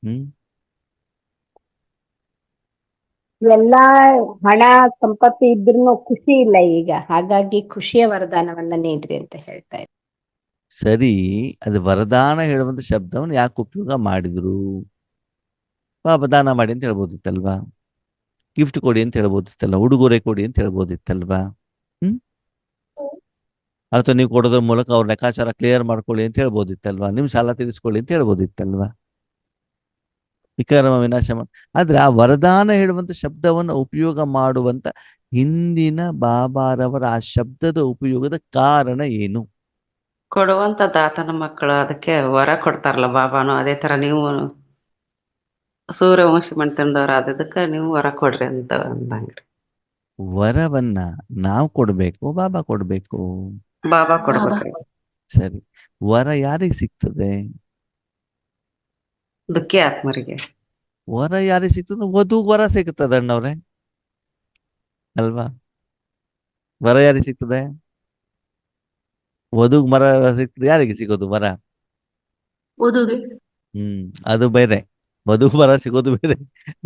ಹ್ಮ್
ಎಲ್ಲಾ ಹಣ ಸಂಪತ್ತು ಇದ್ರೂ ಖುಷಿ ಇಲ್ಲ ಈಗ, ಹಾಗಾಗಿ ಖುಷಿಯ ವರದಾನವನ್ನ ನೀಡ್ರಿ ಅಂತ ಹೇಳ್ತಾ ಇದ್ದಾರೆ.
ಸರಿ, ಅದು ವರದಾನ ಹೇಳುವಂತ ಶಬ್ದವನ್ನು ಯಾಕೆ ಉಪಯೋಗ ಮಾಡಿದ್ರು? ಬಾಬಾ ದಾನ ಮಾಡಿ ಅಂತ ಹೇಳ್ಬೋದಿತ್ತಲ್ವಾ, ಗಿಫ್ಟ್ ಕೊಡಿ ಅಂತ ಹೇಳ್ಬೋದಿತ್ತಲ್ವಾ, ಉಡುಗೊರೆ ಕೊಡಿ ಅಂತ ಹೇಳ್ಬೋದಿತ್ತಲ್ವಾ? ಹ್ಮ್ ಅಥವಾ ನೀವು ಕೊಡೋದ್ರ ಮೂಲಕ ಅವ್ರ ಲೆಕ್ಕಾಚಾರ ಕ್ಲಿಯರ್ ಮಾಡ್ಕೊಳ್ಳಿ ಅಂತ ಹೇಳ್ಬೋದಿತ್ತಲ್ವಾ, ನಿಮ್ ಸಾಲ ತೀರಿಸ್ಕೊಳ್ಳಿ ಅಂತ ಹೇಳ್ಬೋದಿತ್ತಲ್ವಾ, ವಿಕರ್ಮ ವಿನಾಶ ಆದ್ರೆ ಆ ವರದಾನ ಹೇಳುವಂತ ಶಬ್ದವನ್ನು ಉಪಯೋಗ ಮಾಡುವಂತ ಹಿಂದಿನ ಬಾಬಾರವರ ಆ ಶಬ್ದದ ಉಪಯೋಗದ ಕಾರಣ ಏನು?
ಕೊಡುವಂತ ದಾತನ ಮಕ್ಕಳು, ಅದಕ್ಕೆ ವರ ಕೊಡ್ತಾರಲ್ಲ ಬಾಬಾನು. ಅದೇ ತರ ನೀವು ಸೂರ್ಯವಂಶಿ ಮಾಡ್ತಂದವ್ರ ಅದಕ್ಕೆ ನೀವು ವರ ಕೊಡ್ರಿ ಅಂತ ಅಂದಂಗ್ರಿ.
ವರವನ್ನ ನಾವು ಕೊಡ್ಬೇಕು, ಬಾಬಾ ಕೊಡ್ಬೇಕು?
ಬಾಬಾ ಕೊಡ್ಬೇಕ್ರಿ.
ಸರಿ, ವರ ಯಾರಿಗೆ ಸಿಗ್ತದೆ?
ದುಃಖಿ ಆತ್ಮರಿಗೆ.
ವರ ಯಾರಿಗೆ ಸಿಗ್ತದೆ? ವಧುಗ್ ವರ ಸಿಗ್ತದೆ ಅಣ್ಣವ್ರೆ, ಅಲ್ವಾ? ವರ ಯಾರಿಗೆ ಸಿಗ್ತದೆ? ವಧುಗ್ ಮರ ಸಿಗ್ತದೆ. ಯಾರಿಗೆ ಸಿಗೋದು ವರ?
ಓದುಗೆ.
ಅದು ಬೇರೆ. ವಧುಗ್ ವರ ಸಿಗೋದು ಬೇರೆ.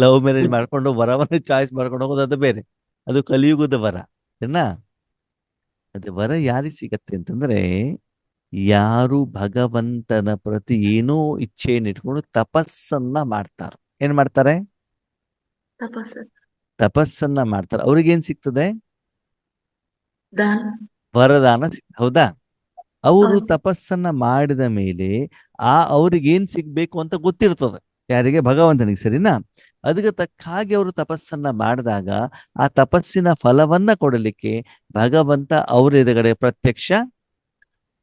ಲವ್ ಮ್ಯಾರೇಜ್ ಮಾಡ್ಕೊಂಡು ವರವನ್ನ ಚಾಯ್ಸ್ ಮಾಡ್ಕೊಂಡು ಹೋಗೋದು ಅದು ಬೇರೆ. ಅದು ಕಲಿಯುಗದ ವರ. ಏನ ಅದೇ ವರ ಯಾರಿಗೆ ಸಿಗತ್ತೆ ಅಂತಂದ್ರೆ, ಯಾರು ಭಗವಂತನ ಪ್ರತಿ ಏನೋ ಇಚ್ಛೆಯನ್ನು ಇಟ್ಕೊಂಡು ತಪಸ್ಸನ್ನ ಮಾಡ್ತಾರೆ. ಏನ್ ಮಾಡ್ತಾರೆ?
ತಪಸ್ಸು.
ತಪಸ್ಸನ್ನ ಮಾಡ್ತಾರೆ. ಅವ್ರಿಗೇನ್ ಸಿಗ್ತದೆ?
ದಾನ.
ವರದಾನ ಹೌದಾ? ಅವರು
ಹೌದು.
ತಪಸ್ಸನ್ನ ಮಾಡಿದ ಮೇಲೆ ಅವ್ರಿಗೆ ಏನ್ ಸಿಗ್ಬೇಕು ಅಂತ ಗೊತ್ತಿರ್ತದೆ, ಯಾರಿಗೆ? ಭಗವಂತನಿಗೆ, ಸರಿನಾ? ಅದಕ್ಕೆ ತಕ್ಕ ಹಾಗೆ ಅವರು ತಪಸ್ಸನ್ನ ಮಾಡಿದಾಗ ಆ ತಪಸ್ಸಿನ ಫಲವನ್ನ ಕೊಡಲಿಕ್ಕೆ ಭಗವಂತ ಅವ್ರ ಎದುರುಗಡೆ ಪ್ರತ್ಯಕ್ಷ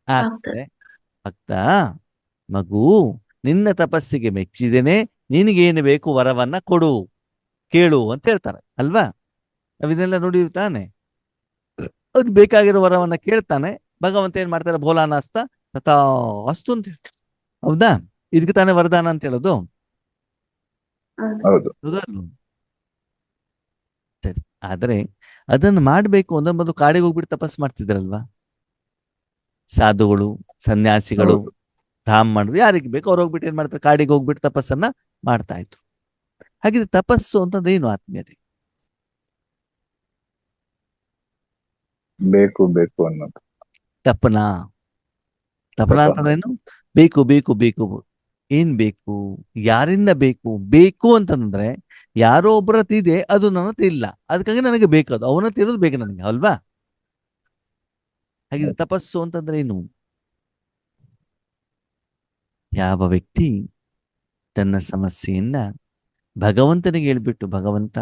ಆಗ್ತಾರೆ. ಭಕ್ತ, ಮಗು, ನಿನ್ನ ತಪಸ್ಸಿಗೆ ಮೆಚ್ಚಿದೇನೆ, ನಿನಗೇನು ಬೇಕು ವರವನ್ನ ಕೊಡು, ಕೇಳು ಅಂತ ಹೇಳ್ತಾರೆ ಅಲ್ವಾ? ನಾವಿದೆಲ್ಲ ನೋಡಿರ್ತಾನೆ. ಅವ್ರು ಬೇಕಾಗಿರೋ ವರವನ್ನ ಕೇಳ್ತಾನೆ. ಭಗವಂತ ಏನ್ ಮಾಡ್ತಾರೆ? ಭೋಲಾನಾಸ್ತ ತಥಾ ಅಸ್ತು ಅಂತ ಹೇಳ್ತಾರೆ. ಹೌದಾ? ಇದಕ್ಕೆ ತಾನೇ ವರದಾನ ಅಂತ ಹೇಳೋದು.
ಹೌದು.
ಹೌದು.
ಹೌದಾ ಅಲ್ವಾ? ಸರಿ. ಆದ್ರೆ ಅದನ್ನು ಮಾಡ್ಬೇಕು ಅಂದ್ರೆ ಮೊದಲು ಕಾಡಿಗೆ ಹೋಗ್ಬಿಟ್ಟು ತಪಸ್ ಮಾಡ್ತಿದ್ರಲ್ವಾ ಸಾಧುಗಳು, ಸನ್ಯಾಸಿಗಳು,
ಹೌದು.
ಬ್ರಾಹ್ಮಣರು, ಯಾರಿಗೆ ಬೇಕು ಅವ್ರು ಹೋಗ್ಬಿಟ್ಟು ಏನ್ ಮಾಡ್ತಾರೆ? ಕಾಡಿಗೆ ಹೋಗ್ಬಿಟ್ಟು ತಪಸ್ಸನ್ನ ಮಾಡ್ತಾ ಇದ್ರು. ಹಾಗಿದ್ರೆ ತಪಸ್ಸು ಅಂತಂದ್ರೆ ಏನು ಆತ್ಮೀಯರೇ?
ಬೇಕು ಬೇಕು ಅನ್ನೋದು.
ತಪನ. ತಪನ ಅಂತಂದ್ರೇನು? ಬೇಕು ಬೇಕು ಬೇಕು. ಏನ್ ಬೇಕು? ಯಾರಿಂದ ಬೇಕು? ಬೇಕು ಅಂತಂದ್ರೆ ಯಾರೋ ಒಬ್ಬರ ಹತ್ರ ಇದೆ, ಅದು ನನ್ನ ಹತ್ರ ಇಲ್ಲ, ಅದಕ್ಕಾಗಿ ನನಗೆ ಬೇಕದು, ಅವನ ಹತ್ರ ಇರೋದು ಬೇಕು ನನಗೆ, ಅಲ್ವಾ? ಹಾಗಿದ್ರೆ ತಪಸ್ಸು ಅಂತಂದ್ರೆ ಏನು? ಯಾವ ವ್ಯಕ್ತಿ ತನ್ನ ಸಮಸ್ಯೆಯನ್ನ ಭಗವಂತನಿಗೆ ಹೇಳ್ಬಿಟ್ಟು, ಭಗವಂತ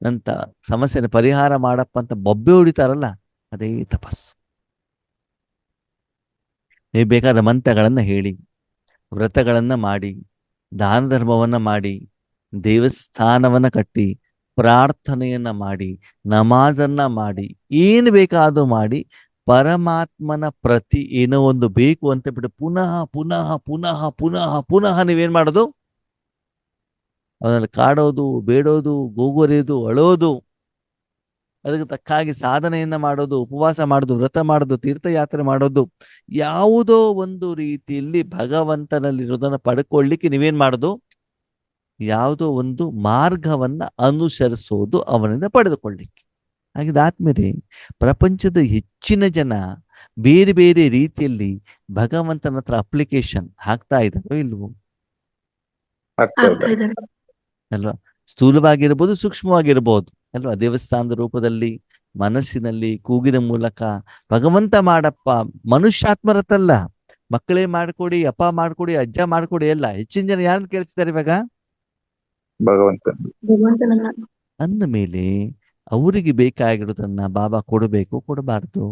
ನಂತ ಸಮಸ್ಯೆನ ಪರಿಹಾರ ಮಾಡಪ್ಪ ಅಂತ ಬೊಬ್ಬೆ ಹೊಡಿತಾರಲ್ಲ, ಅದೇ ತಪಸ್ಸು. ನೀವು ಬೇಕಾದ ಮಂತ್ರಗಳನ್ನ ಹೇಳಿ, ವ್ರತಗಳನ್ನ ಮಾಡಿ, ದಾನ ಧರ್ಮವನ್ನ ಮಾಡಿ, ದೇವಸ್ಥಾನವನ್ನ ಕಟ್ಟಿ, ಪ್ರಾರ್ಥನೆಯನ್ನ ಮಾಡಿ, ನಮಾಜನ್ನ ಮಾಡಿ, ಏನು ಬೇಕಾದರೂ ಮಾಡಿ, ಪರಮಾತ್ಮನ ಪ್ರತಿ ಏನೋ ಒಂದು ಬೇಕು ಅಂತ ಬಿಟ್ಟು ಪುನಃ ಪುನಃ ಪುನಃ ಪುನಃ ಪುನಃ ನೀವೇನ್ ಮಾಡೋದು? ಅವನಲ್ಲಿ ಕಾಡೋದು, ಬೇಡೋದು, ಗೋಗೊರೆಯೋದು, ಅಳೋದು, ಅದಕ್ಕೆ ತಕ್ಕ ಹಾಗೆ ಸಾಧನೆಯನ್ನ ಮಾಡೋದು, ಉಪವಾಸ ಮಾಡೋದು, ವ್ರತ ಮಾಡೋದು, ತೀರ್ಥಯಾತ್ರೆ ಮಾಡೋದು, ಯಾವುದೋ ಒಂದು ರೀತಿಯಲ್ಲಿ ಭಗವಂತನಲ್ಲಿರೋದನ್ನ ಪಡ್ಕೊಳ್ಳಿಕ್ಕೆ ನೀವೇನ್ ಮಾಡೋದು? ಯಾವುದೋ ಒಂದು ಮಾರ್ಗವನ್ನ ಅನುಸರಿಸೋದು ಅವನಿಂದ ಪಡೆದುಕೊಳ್ಳಿಕ್ಕೆ. ಹಾಗಿದ್ರೆ ಆದ್ಮೇಲೆ ಪ್ರಪಂಚದ ಹೆಚ್ಚಿನ ಜನ ಬೇರೆ ಬೇರೆ ರೀತಿಯಲ್ಲಿ ಭಗವಂತನ ಹತ್ರ ಅಪ್ಲಿಕೇಶನ್ ಹಾಕ್ತಾ ಇದ್ದಾರೋ ಇಲ್ವೋ?
ಆಗ್ತಾ
ಆಗ್ತಾ
ಇದೆ.
ಇದ್ದಾರೆ.
ಅಲ್ವಾ? ಸ್ಥೂಲವಾಗಿರ್ಬೋದು, ಸೂಕ್ಷ್ಮವಾಗಿರ್ಬೋದು ಅಲ್ವಾ? ದೇವಸ್ಥಾನದ ರೂಪದಲ್ಲಿ, ಮನಸ್ಸಿನಲ್ಲಿ, ಕೂಗಿನ ಮೂಲಕ ಭಗವಂತ ಮಾಡಪ್ಪ. ಮನುಷ್ಯಾತ್ಮರತ್ತಲ್ಲ, ಮಕ್ಕಳೇ ಮಾಡ್ಕೊಡಿ, ಅಪ್ಪ ಮಾಡ್ಕೊಡಿ, ಅಜ್ಜ ಮಾಡ್ಕೊಡಿ ಎಲ್ಲ. ಹೆಚ್ಚಿನ ಜನ ಯಾರನ್ನ ಕೇಳ್ತಿದ್ದಾರೆ ಇವಾಗ?
ಭಗವಂತ.
ಭಗವಂತನನ್ನ.
ಅಂದ ಮೇಲೆ ಅವರಿಗೆ ಬೇಕಾಗಿರೋದನ್ನ ಬಾಬಾ ಕೊಡಬೇಕು, ಕೊಡಬಾರ್ದು?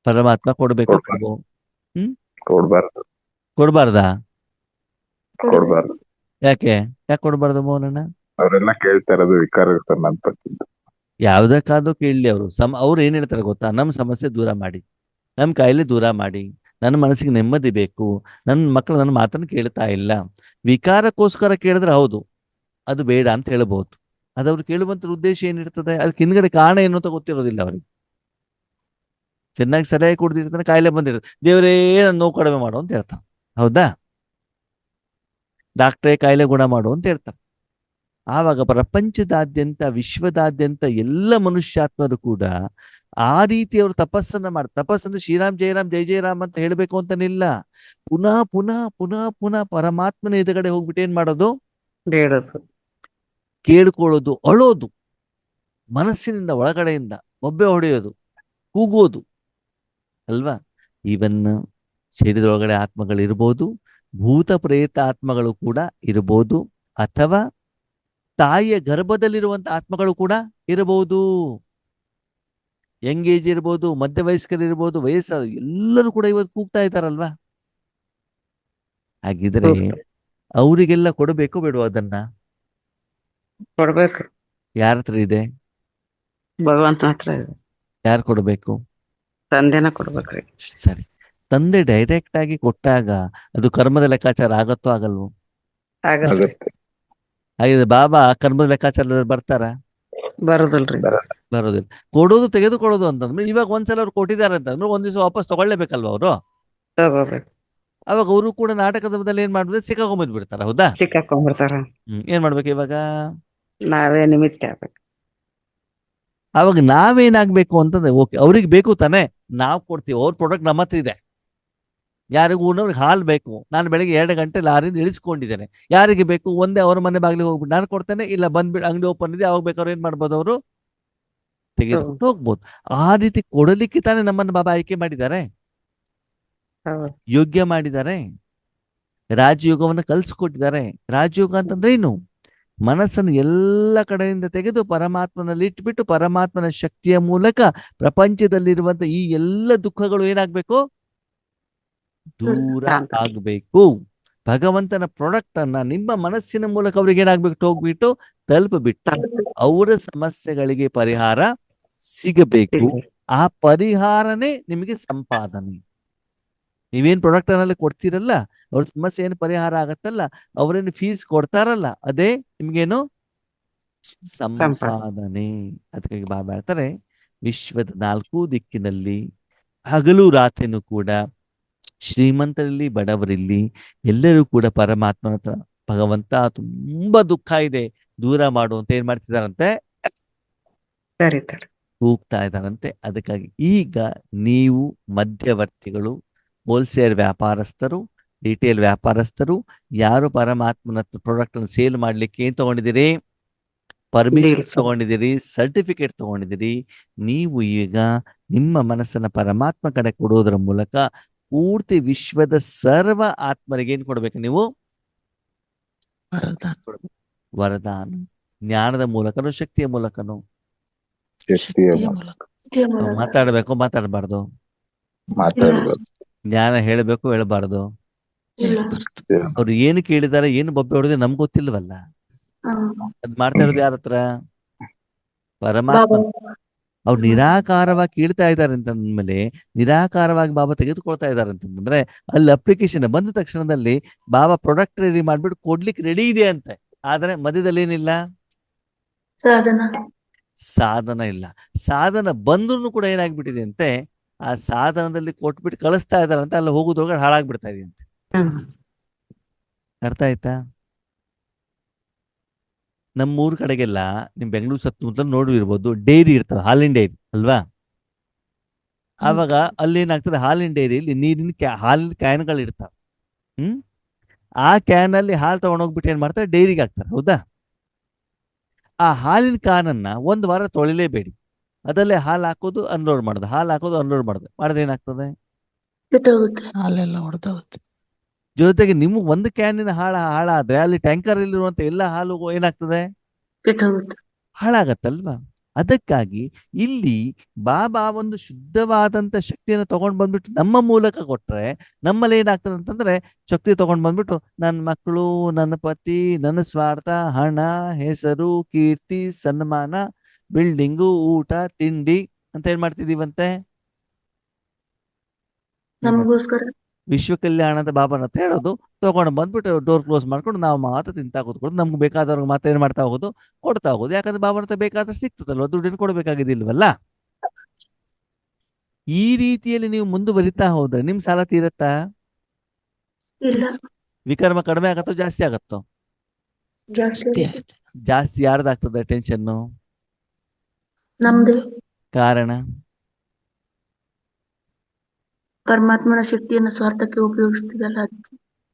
ಪರಮಾತ್ಮ ಕೊಡಬೇಕು,
ಕೊಡ್ಬಾರ್ದು.
ಹ್ಮ್
ಕೊಡ್ಬಾರ್ದು.
ಕೊಡಬಾರ್ದಾ?
ಕೊಡ್ಬಾರ್ದು.
ಯಾಕೆ ಯಾಕೆ ಕೊಡಬಾರ್ದು ಮೌನನ?
ಅವರೆಲ್ಲ ಕೇಳ್ತಾ ಇರೋದು ವಿಕಾರಗ್ರಸ್ತರು ನನ್ನ ಪಟ್ಟಿದ್ದು.
ಯಾವ್ದಕ್ಕಾದ್ರೂ ಕೇಳಲಿ. ಅವ್ರು ಏನ್ ಹೇಳ್ತಾರೆ ಗೊತ್ತಾ? ನಮ್ಮ ಸಮಸ್ಯೆ ದೂರ ಮಾಡಿ, ನಮ್ಮ ಕಾಯಿಲೆ ದೂರ ಮಾಡಿ, ನನ್ನ ಮನಸ್ಸಿಗೆ ನೆಮ್ಮದಿ ಬೇಕು, ನನ್ನ ಮಕ್ಕಳು ನನ್ನ ಮಾತನ್ನು ಕೇಳ್ತಾ ಇಲ್ಲ. ವಿಕಾರಕ್ಕೋಸ್ಕರ ಕೇಳಿದ್ರೆ ಹೌದು, ಅದು ಬೇಡ ಅಂತ ಹೇಳ್ಬಹುದು. ಅದವ್ರು ಕೇಳುವಂತ ಉದ್ದೇಶ ಏನಿರ್ತದೆ? ಅದಕ್ಕೆ ಹಿಂದ್ಗಡೆ ಕಾರಣ ಏನು ಅಂತ ಗೊತ್ತಿರೋದಿಲ್ಲ ಅವ್ರಿಗೆ. ಚೆನ್ನಾಗಿ ಸರಿಯಾಗಿ ಕುಡ್ದಿರ್ತಾನೆ, ಕಾಯಿಲೆ ಬಂದಿರುತ್ತೆ, ದೇವರೇ ನನ್ನ ನೋವು ಕಡಿಮೆ ಮಾಡು ಅಂತ ಹೇಳ್ತಾನೆ. ಹೌದಾ? ಡಾಕ್ಟ್ರೇ ಕಾಯಿಲೆ ಗುಣ ಮಾಡು ಅಂತ ಹೇಳ್ತಾರೆ. ಆವಾಗ ಪ್ರಪಂಚದಾದ್ಯಂತ, ವಿಶ್ವದಾದ್ಯಂತ ಎಲ್ಲ ಮನುಷ್ಯಾತ್ಮರು ಕೂಡ ಆ ರೀತಿ ಅವರು ತಪಸ್ಸನ್ನ ತಪಸ್ಸಂದ್ರೆ ಶ್ರೀರಾಮ್ ಜಯರಾಮ್ ಜೈ ಜಯರಾಮ್ ಅಂತ ಹೇಳ್ಬೇಕು ಅಂತನಿಲ್ಲ. ಪುನಃ ಪುನಃ ಪುನಃ ಪುನಃ ಪರಮಾತ್ಮನ ಎದುರುಗಡೆ ಹೋಗ್ಬಿಟ್ಟು ಏನ್ ಮಾಡೋದು?
ಬೇಡದು.
ಕೇಳ್ಕೊಳ್ಳೋದು, ಅಳೋದು, ಮನಸ್ಸಿನಿಂದ ಒಳಗಡೆಯಿಂದ ಬೊಬ್ಬೆ ಹೊಡೆಯೋದು, ಕೂಗೋದು ಅಲ್ವಾ? ಇವನ್ ಶರೀರದೊಳಗಡೆ ಆತ್ಮಗಳಿರ್ಬೋದು, ಭೂತ ಪ್ರೇತ ಆತ್ಮಗಳು ಕೂಡ ಇರಬಹುದು, ಅಥವಾ ತಾಯಿಯ ಗರ್ಭದಲ್ಲಿರುವಂತ ಆತ್ಮಗಳು ಕೂಡ ಇರಬಹುದು. ಯಂಗ್ ಏಜ್ ಇರ್ಬೋದು, ಮಧ್ಯ ವಯಸ್ಕರು ಇರ್ಬೋದು, ವಯಸ್ಸಾದ ಎಲ್ಲರೂ ಕೂಡ ಇವತ್ತು ಕೂಗ್ತಾ ಇದ್ದಾರಲ್ವಾ? ಹಾಗಿದ್ರೆ ಅವರಿಗೆಲ್ಲ ಕೊಡಬೇಕು ಬೇಡವಾ? ಅದನ್ನ
ಕೊಡ್ಬೇಕು.
ಯಾರ ಹತ್ರ ಇದೆ?
ಭಗವಂತನ ಹತ್ರ ಇದೆ.
ಯಾರು ಕೊಡಬೇಕು?
ತಂದೆನ ಕೊಡ್ಬೇಕ್ರಿ.
ಸರಿ. ತಂದೆ ಡೈರೆಕ್ಟ್ ಆಗಿ ಕೊಟ್ಟಾಗ ಅದು ಕರ್ಮದ ಲೆಕ್ಕಾಚಾರ ಆಗತ್ತೋ ಆಗಲ್ವೋ?
ಆಗಲ್ರಿ.
ಆಗುತ್ತೆ.
ಹಾಗಿದ್ರೆ ಬಾಬಾ ಕರ್ಮದ ಲೆಕ್ಕಾಚಾರದಲ್ಲಿ ಬರ್ತಾರ?
ಬರುದಿಲ್ರಿ.
ಬರೋದಿಲ್ಲ. ಕೊಡೋದು ತೆಗೆದುಕೊಳ್ಳೋದು ಅಂತಂದ್ರೆ ಇವಾಗ ಒಂದ್ಸಲ ಅವ್ರು ಕೊಟ್ಟಿದ್ದಾರೆ ಅಂತಂದ್ರೆ ಒಂದ್ ದಿವಸ ವಾಪಸ್ ತಗೊಳ್ಳೇಬೇಕಲ್ವ ಅವರು?
ತಗೋಬೇಕು.
ಅವಾಗ ಅವರು ಕೂಡ ನಾಟಕದ ಬದಲು ಏನ್ ಮಾಡಿದ್ರೆ ಸಿಕ್ಕಾಕೊಂಡ್ ಬಿಡ್ತಾರ. ಹೌದಾ?
ಸಿಕ್ಕಾಕೊಂಡ್ಬಿಡ್ತಾರ.
ಏನ್ ಮಾಡ್ಬೇಕು ಇವಾಗ?
ನಾವೇ ನಿಮಿತ್ತ ಆಗ್ಬೇಕು.
ಅವಾಗ ನಾವೇನಾಗ್ಬೇಕು ಅಂತಂದ್ರೆ, ಓಕೆ ಅವ್ರಿಗೆ ಬೇಕು ತಾನೆ, ನಾವ್ ಕೊಡ್ತೀವಿ, ಅವ್ರ ಪ್ರಾಡಕ್ಟ್ ನಮ್ಮ ಹತ್ರ ಇದೆ. ಯಾರಿಗೂ ಉಣ್ಣವ್ರಿಗೆ ಹಾಲು ಬೇಕು, ನಾನು ಬೆಳಗ್ಗೆ 2 ಗಂಟೆ ಲಾರಿಯಿಂದ ಇಳಿಸ್ಕೊಂಡಿದ್ದೇನೆ, ಯಾರಿಗೆ ಬೇಕು? ಒಂದೇ ಅವ್ರ ಮನೆ ಬಾಗಿಲಿಗೆ ಹೋಗ್ಬಿಟ್ಟು ನಾನು ಕೊಡ್ತೇನೆ, ಇಲ್ಲ ಬಂದ್ಬಿಟ್ಟು ಅಂಗಡಿ ಓಪನ್ ಇದೆ, ಅವಾಗ ಬೇಕಾದ್ರೆ ಏನ್ ಮಾಡ್ಬೋದು ಅವರು? ತೆಗೆದುಕೊಂಡು ಹೋಗ್ಬೋದು. ಆ ರೀತಿ ಕೊಡಲಿಕ್ಕೆ ತಾನೇ ನಮ್ಮನ್ನು ಬಾಬಾ ಆಯ್ಕೆ ಮಾಡಿದ್ದಾರೆ,
ಹೌದು.
ಯೋಗ್ಯ ಮಾಡಿದ್ದಾರೆ, ರಾಜಯೋಗವನ್ನು ಕಲಿಸ್ಕೊಟ್ಟಿದ್ದಾರೆ. ರಾಜಯೋಗ ಅಂತಂದ್ರೆ ಏನು? ಮನಸ್ಸನ್ನು ಎಲ್ಲ ಕಡೆಯಿಂದ ತೆಗೆದು ಪರಮಾತ್ಮನಲ್ಲಿ ಇಟ್ಬಿಟ್ಟು ಪರಮಾತ್ಮನ ಶಕ್ತಿಯ ಮೂಲಕ ಪ್ರಪಂಚದಲ್ಲಿರುವಂತ ಈ ಎಲ್ಲ ದುಃಖಗಳು ಏನಾಗ್ಬೇಕು? ದೂರ
ಶಾಂತ.
ಆಗ್ಬೇಕು. ಭಗವಂತನ ಪ್ರಾಡಕ್ಟ್ ಅನ್ನ ನಿಮ್ಮ ಮನಸ್ಸಿನ ಮೂಲಕ ಅವ್ರಿಗೆ ಏನಾಗ್ಬೇಕು? ಹೋಗ್ಬಿಟ್ಟು ತಲುಪಬಿಟ್ಟು ಅವರ ಸಮಸ್ಯೆಗಳಿಗೆ ಪರಿಹಾರ ಸಿಗಬೇಕು. ಆ ಪರಿಹಾರನೇ ನಿಮಗೆ ಸಂಪಾದನೆ. ನೀವೇನ್ ಪ್ರಾಡಕ್ಟ್ ಅನ್ನಲ್ಲಿ ಕೊಡ್ತೀರಲ್ಲ, ಅವ್ರ ಸಮಸ್ಯೆ ಏನು ಪರಿಹಾರ ಆಗತ್ತಲ್ಲ, ಅವ್ರೇನು ಫೀಸ್ ಕೊಡ್ತಾರಲ್ಲ, ಅದೇ ನಿಮ್ಗೇನು? ಸಂಪಾದನೆ. ಅದಕ್ಕಾಗಿ ಬಾಬಾ ಹೇಳ್ತಾರೆ, ವಿಶ್ವದ 4 ದಿಕ್ಕಿನಲ್ಲಿ ಹಗಲು ರಾತ್ರಿನೂ ಕೂಡ ಶ್ರೀಮಂತರಲ್ಲಿ ಬಡವರಿಲ್ಲಿ ಎಲ್ಲರೂ ಕೂಡ ಪರಮಾತ್ಮನ ಹತ್ರ ಭಗವಂತ ತುಂಬಾ ದುಃಖ ಇದೆ, ದೂರ ಮಾಡುವಂತ ಏನ್ ಮಾಡ್ತಿದಾರಂತೆ?
ಕರೀತಾರೆ.
ಕೂಗ್ತಾ ಇದ್ದಾರಂತೆ. ಅದಕ್ಕಾಗಿ ಈಗ ನೀವು ಮಧ್ಯವರ್ತಿಗಳು, ಹೋಲ್ಸೇಲ್ ವ್ಯಾಪಾರಸ್ಥರು, ರಿಟೇಲ್ ವ್ಯಾಪಾರಸ್ಥರು, ಯಾರು ಪರಮಾತ್ಮನ ಪ್ರಾಡಕ್ಟ್ ಅನ್ನು ಸೇಲ್ ಮಾಡ್ಲಿಕ್ಕೆ ಏನ್ ತಗೊಂಡಿದ್ದೀರಿ? Permission
Deals.
ತಗೊಂಡಿದ್ದೀರಿ, ಸರ್ಟಿಫಿಕೇಟ್ ತಗೊಂಡಿದ್ದೀರಿ. ನೀವು ಈಗ ನಿಮ್ಮ ಮನಸ್ಸನ್ನ ಪರಮಾತ್ಮ ಕಡೆ ಕೊಡೋದ್ರ ಮೂಲಕ ಪೂರ್ತಿ ವಿಶ್ವದ ಸರ್ವ ಆತ್ಮರಿಗೆ ಏನ್ ಕೊಡ್ಬೇಕು ನೀವು? ವರದಾನ. ಜ್ಞಾನದ ಮೂಲಕನೋ ಶಕ್ತಿಯ ಮೂಲಕನೋ?
ಶಕ್ತಿಯ ಮೂಲಕ
ಮಾತಾಡ್ಬೇಕು ಮಾತಾಡಬಾರ್ದು?
ಮಾತಾಡ್ಬೋದು.
ಜ್ಞಾನ ಹೇಳಬೇಕು ಹೇಳಬಾರ್ದು? ಅವ್ರು ಏನು ಕೇಳಿದಾರೆ, ಏನು ಬೊಬ್ಬೆ ಹೊಡೆದ್ರೆ ನಮ್ಗೆ ಗೊತ್ತಿಲ್ವಲ್ಲ. ಅದ್ ಮಾಡ್ತಾ ಇರೋದು ಯಾರ ಹತ್ರ? ಪರಮಾತ್ಮ. ಅವ್ರು ನಿರಾಕಾರವಾಗಿ ಕೇಳ್ತಾ ಇದ್ದಾರೆ ಅಂತಂದ್ಮೇಲೆ ನಿರಾಕಾರವಾಗಿ ಬಾಬಾ ತೆಗೆದುಕೊಳ್ತಾ ಇದ್ದಾರೆ ಅಂತಂದ್ರೆ ಅಲ್ಲಿ ಅಪ್ಲಿಕೇಶನ್ ಬಂದ ತಕ್ಷಣದಲ್ಲಿ ಬಾಬಾ ಪ್ರಾಡಕ್ಟ್ ರೆಡಿ ಮಾಡ್ಬಿಟ್ಟು ಕೊಡ್ಲಿಕ್ಕೆ ರೆಡಿ ಇದೆ ಅಂತೆ. ಆದ್ರೆ ಮಧ್ಯದಲ್ಲಿ ಏನಿಲ್ಲ? ಸಾಧನ ಇಲ್ಲ. ಸಾಧನ ಬಂದ್ರು ಕೂಡ ಏನಾಗ್ಬಿಟ್ಟಿದೆ ಅಂತೆ, ಆ ಸಾಧನದಲ್ಲಿ ಕೊಟ್ಬಿಟ್ಟು ಕಳಿಸ್ತಾ ಇದಾರಂತೆ, ಅಲ್ಲಿ ಹೋಗೋದ್ರೊಳಗೆ ಹಾಳಾಗ್ಬಿಡ್ತಾ ಇದೆ ಅಂತೆ. ಅರ್ಥ ಆಯ್ತಾ? ನಮ್ಮೂರ್ ಕಡೆಗೆಲ್ಲ ನಿಮ್ ಬೆಂಗಳೂರು ಸುತ್ತಮುತ್ತ ನೋಡಿರ್ಬೋದು, ಡೈರಿ ಇರ್ತವೆ, ಹಾಲಿನ ಡೈರಿ ಅಲ್ವಾ? ಆವಾಗ ಅಲ್ಲಿ ಏನಾಗ್ತದೆ, ಹಾಲಿನ ಡೈರಿಯಲ್ಲಿ ನೀರಿನ ಹಾಲಿನ ಕ್ಯಾನ್ಗಳು ಇರ್ತಾವೆ. ಆ ಕ್ಯಾನ್ ಅಲ್ಲಿ ಹಾಲು ತಗೊಂಡೋಗ್ಬಿಟ್ಟು ಏನ್ ಮಾಡ್ತಾರೆ? ಡೈರಿಗೆ ಹಾಕ್ತಾರೆ, ಹೌದಾ? ಆ ಹಾಲಿನ ಕ್ಯಾನನ್ನ 1 ವಾರ ತೊಳಿಲೇಬೇಡಿ. ಅದಲ್ಲೇ ಹಾಲು ಹಾಕೋದು ಅನ್ಲೋಡ್ ಮಾಡೋದು, ಹಾಲು ಹಾಕೋದು ಅನ್ಲೋಡ್ ಮಾಡೋದು ಮಾಡಿದ್ರೆ ಏನಾಗ್ತದೆ?
ಹಾಲೆಲ್ಲ ಹೊಡೆದೋಗುತ್ತೆ.
ಜೊತೆಗೆ ನಿಮ್ಗೆ ಒಂದು ಕ್ಯಾನಿನ ಹಾಳಾದ್ರೆ ಅಲ್ಲಿ ಟ್ಯಾಂಕರ್ ಇಲ್ಲಿರುವಂತ ಎಲ್ಲ ಹಾಲು ಏನಾಗ್ತದೆ? ಹಾಳಾಗತ್ತಲ್ವಾ? ಅದಕ್ಕಾಗಿ ಇಲ್ಲಿ ಬಾಬಾ ಒಂದು ಶುದ್ಧವಾದಂತ ಶಕ್ತಿಯನ್ನು ತಗೊಂಡ್ ಬಂದ್ಬಿಟ್ಟು ನಮ್ಮ ಮೂಲಕ ಕೊಟ್ರೆ ನಮ್ಮಲ್ಲಿ ಏನಾಗ್ತದೆ ಅಂತಂದ್ರೆ, ಶಕ್ತಿ ತಗೊಂಡ್ ಬಂದ್ಬಿಟ್ಟು ನನ್ನ ಮಕ್ಕಳು, ನನ್ನ ಪತಿ, ನನ್ನ ಸ್ವಾರ್ಥ, ಹಣ, ಹೆಸರು, ಕೀರ್ತಿ, ಸನ್ಮಾನ, ಬಿಲ್ಡಿಂಗು, ಊಟ, ತಿಂಡಿ ಅಂತ ಏನ್ ಮಾಡ್ತಿದೀವಂತೆ?
ನಮಗೋಸ್ಕರ
ವಿಶ್ವ ಕಲ್ಯಾಣ ಅಂತ ಬಾಬಾನ ಹತ್ರ ಹೇಳೋದು, ತಗೊಂಡು ಬಂದ್ಬಿಟ್ಟು ಡೋರ್ ಕ್ಲೋಸ್ ಮಾಡ್ಕೊಂಡು ನಾವು ಮಾತ್ರ ತಿಂತಾ ಕೂತ್ಕೊಂಡು ನಮ್ಗೆ ಬೇಕಾದವ್ರಿಗೆ ಮಾತ್ರ ಏನ್ ಮಾಡ್ತಾ ಹೋಗೋದು? ಕೊಡ್ತಾ ಹೋಗೋದು. ಯಾಕಂದ್ರೆ ಬಾಬಾನ ಹತ್ರ ಬೇಕಾದ್ರೆ ಸಿಗ್ತದಲ್ವ, ದುಡ್ಡನ್ನು ಕೊಡ್ಬೇಕಾಗಿದ್ದಿಲ್ವಲ್ಲ. ಈ ರೀತಿಯಲ್ಲಿ ನೀವು ಮುಂದುವರಿತಾ ಹೋದ್ರೆ ನಿಮ್ ಸಾಲ ತೀರತ್ತಾ?
ಇಲ್ಲ,
ವಿಕರ್ಮ ಕಡಿಮೆ ಆಗತ್ತೋ ಜಾಸ್ತಿ ಆಗತ್ತೋ?
ಜಾಸ್ತಿ
ಜಾಸ್ತಿ ಯಾರ್ದಾಗ್ತದೆ ಟೆನ್ಷನ್ನು?
ನಮ್ದೇ.
ಕಾರಣ?
ಪರಮಾತ್ಮನ ಶಕ್ತಿಯನ್ನು ಸ್ವಾರ್ಥಕ್ಕೆ ಉಪಯೋಗಿಸ್ತಿದಲ್ಲ ಅದಕ್ಕೆ.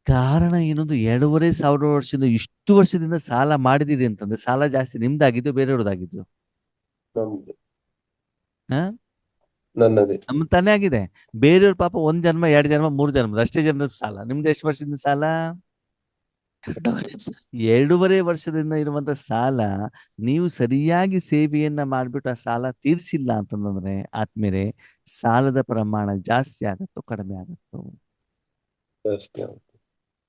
ಕಾರಣ ಏನೊಂದು 2500 ವರ್ಷದಿಂದ ಇಷ್ಟು ವರ್ಷದಿಂದ ಸಾಲ ಮಾಡಿದಿರಿ ಅಂತಂದ್ರೆ ಸಾಲ ಜಾಸ್ತಿ ನಿಮ್ದಾಗಿದ್ದು ಬೇರೆಯವ್ರದಾಗಿದ್ದು?
ನಮ್ದು.
ಹ
ನನ್ನದೇ.
ನಮ್ಮ ತಾನೇ ಆಗಿದೆ. ಬೇರೆಯವ್ರ ಪಾಪ 1 ಜನ್ಮ 2 ಜನ್ಮ 3 ಜನ್ಮದ ಅಷ್ಟೇ ಜನ್ಮದ ಸಾಲ. ನಿಮ್ದು ಎಷ್ಟು ವರ್ಷದಿಂದ ಸಾಲ? 2.5 ವರ್ಷದಿಂದ ಇರುವಂತ ಸಾಲ. ನೀವು ಸರಿಯಾಗಿ ಸೇವೆಯನ್ನ ಮಾಡ್ಬಿಟ್ಟು ಆ ಸಾಲ ತೀರ್ಸಿಲ್ಲ ಅಂತಂದ್ರೆ ಆದ್ಮೇಲೆ ಸಾಲದ ಪ್ರಮಾಣ ಜಾಸ್ತಿ ಆಗತ್ತೋ ಕಡಿಮೆ ಆಗತ್ತೋ?
ಜಾಸ್ತಿ ಆಗುತ್ತೆ.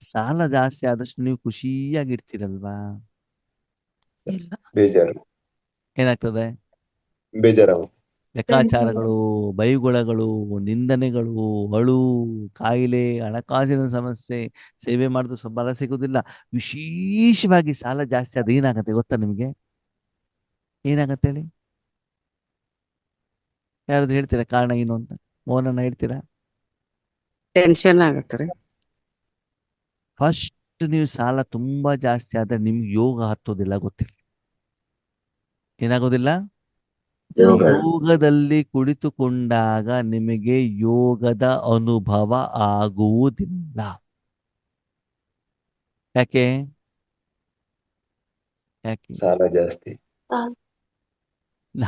ಸಾಲ ಜಾಸ್ತಿ ಆದಷ್ಟು ನೀವು ಖುಷಿಯಾಗಿರ್ತೀರಲ್ವಾ?
ಇಲ್ಲ.
ಬೇಜಾರು.
ಏನಾಗ್ತದೆ?
ಬೇಜಾರಾಗುತ್ತೆ.
ಲೆಕ್ಕಾಚಾರಗಳು, ಬೈಗುಳಗಳು, ನಿಂದನೆಗಳು, ಅಳು, ಕಾಯಿಲೆ, ಹಣಕಾಸಿನ ಸಮಸ್ಯೆ, ಸೇವೆ ಮಾಡಿದ್ರು ಬಲ ಸಿಗುದಿಲ್ಲ. ವಿಶೇಷವಾಗಿ ಸಾಲ ಜಾಸ್ತಿ ಆದ ಏನಾಗತ್ತೆ ಗೊತ್ತಾ ನಿಮ್ಗೆ? ಏನಾಗತ್ತೆ ಹೇಳಿ? ಯಾರಾದ್ರು ಹೇಳ್ತೀರಾ ಕಾರಣ ಏನು ಅಂತ? ಮೌನನ ಹೇಳ್ತೀರಾ?
ಟೆನ್ಷನ್ ಆಗತ್ತಾರೆ.
ಫಸ್ಟ್ ನೀವು ಸಾಲ ತುಂಬಾ ಜಾಸ್ತಿ ಆದ್ರೆ ನಿಮ್ಗೆ ಯೋಗ ಹತ್ತೋದಿಲ್ಲ, ಗೊತ್ತಿಲ್ಲ. ಏನಾಗೋದಿಲ್ಲ? ಯೋಗದಲ್ಲಿ ಕುಳಿತುಕೊಂಡಾಗ ನಿಮಗೆ ಯೋಗದ ಅನುಭವ ಆಗುವುದಿಲ್ಲ. ಯಾಕೆ? ಯಾಕೆ?
ಸಾಲ ಜಾಸ್ತಿ.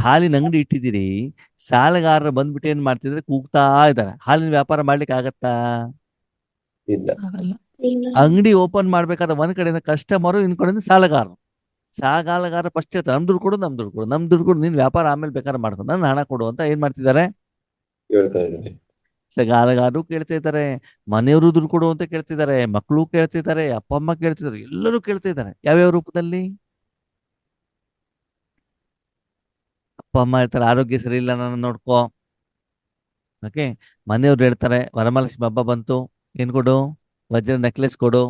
ಹಾಲಿನ ಅಂಗಡಿ ಇಟ್ಟಿದ್ದೀರಿ, ಸಾಲಗಾರರು ಬಂದ್ಬಿಟ್ಟು ಏನ್ ಮಾಡ್ತಿದ್ರೆ ಕೂಗ್ತಾ ಇದಾರೆ, ಹಾಲಿನ ವ್ಯಾಪಾರ ಮಾಡ್ಲಿಕ್ಕೆ ಆಗತ್ತಾ?
ಇಲ್ಲ.
ಆಗಲ್ಲ.
ಇಲ್ಲ.
ಅಂಗಡಿ ಓಪನ್ ಮಾಡ್ಬೇಕಾದ್ರೆ ಒಂದ್ ಕಡೆಯಿಂದ ಕಸ್ಟಮರು, ಇನ್ ಕಡೆಯಿಂದ ಸಾಲಗಾರರು. ಸಾಲಗಾರ ಫಸ್ಟ್ ಹೇಳ್ತಾರೆ ನಮ್ ದುಡ್ಡು ಕೊಡು, ನಮ್ ದುಡ್ಡು ಕೊಡು, ನಮ್ ದುಡ್ಡು ಕೊಡು, ನೀನ್ ವ್ಯಾಪಾರ ಆಮೇಲೆ ಬೇಕಾದ್ರೆ ಮಾಡ್ಕೊಂಡು ನನ್ನ ಹಣ ಕೊಡು ಅಂತ ಏನ್ ಮಾಡ್ತಿದ್ದಾರೆ?
ಹೇಳ್ತಾ ಇದ್ದೀನಿ.
ಸಾಲಗಾರರು ಕೇಳ್ತಾ ಇದ್ದಾರೆ, ಮನೆಯವರು ದುಡ್ಡು ಕೊಡು ಅಂತ ಕೇಳ್ತಿದ್ದಾರೆ, ಮಕ್ಕಳು ಕೇಳ್ತಿದ್ದಾರೆ, ಅಪ್ಪ ಅಮ್ಮ ಕೇಳ್ತಿದ್ದಾರೆ, ಎಲ್ಲರೂ ಕೇಳ್ತಾ ಇದ್ದಾರೆ. ಯಾವ್ಯಾವ ರೂಪದಲ್ಲಿ? ಅಪ್ಪ ಅಮ್ಮ ಹೇಳ್ತಾರೆ ಆರೋಗ್ಯ ಸರಿ ಇಲ್ಲ, ನನ್ನ ನೋಡ್ಕೋ. ಓಕೆ. ಮನೆಯವ್ರು ಹೇಳ್ತಾರೆ ವರಮಹಾಲಕ್ಷ್ಮಿ ಹಬ್ಬ ಬಂತು, ಏನ್ ಕೊಡು? ವಜ್ರ ನೆಕ್ಲೆಸ್ ಕೊಡು.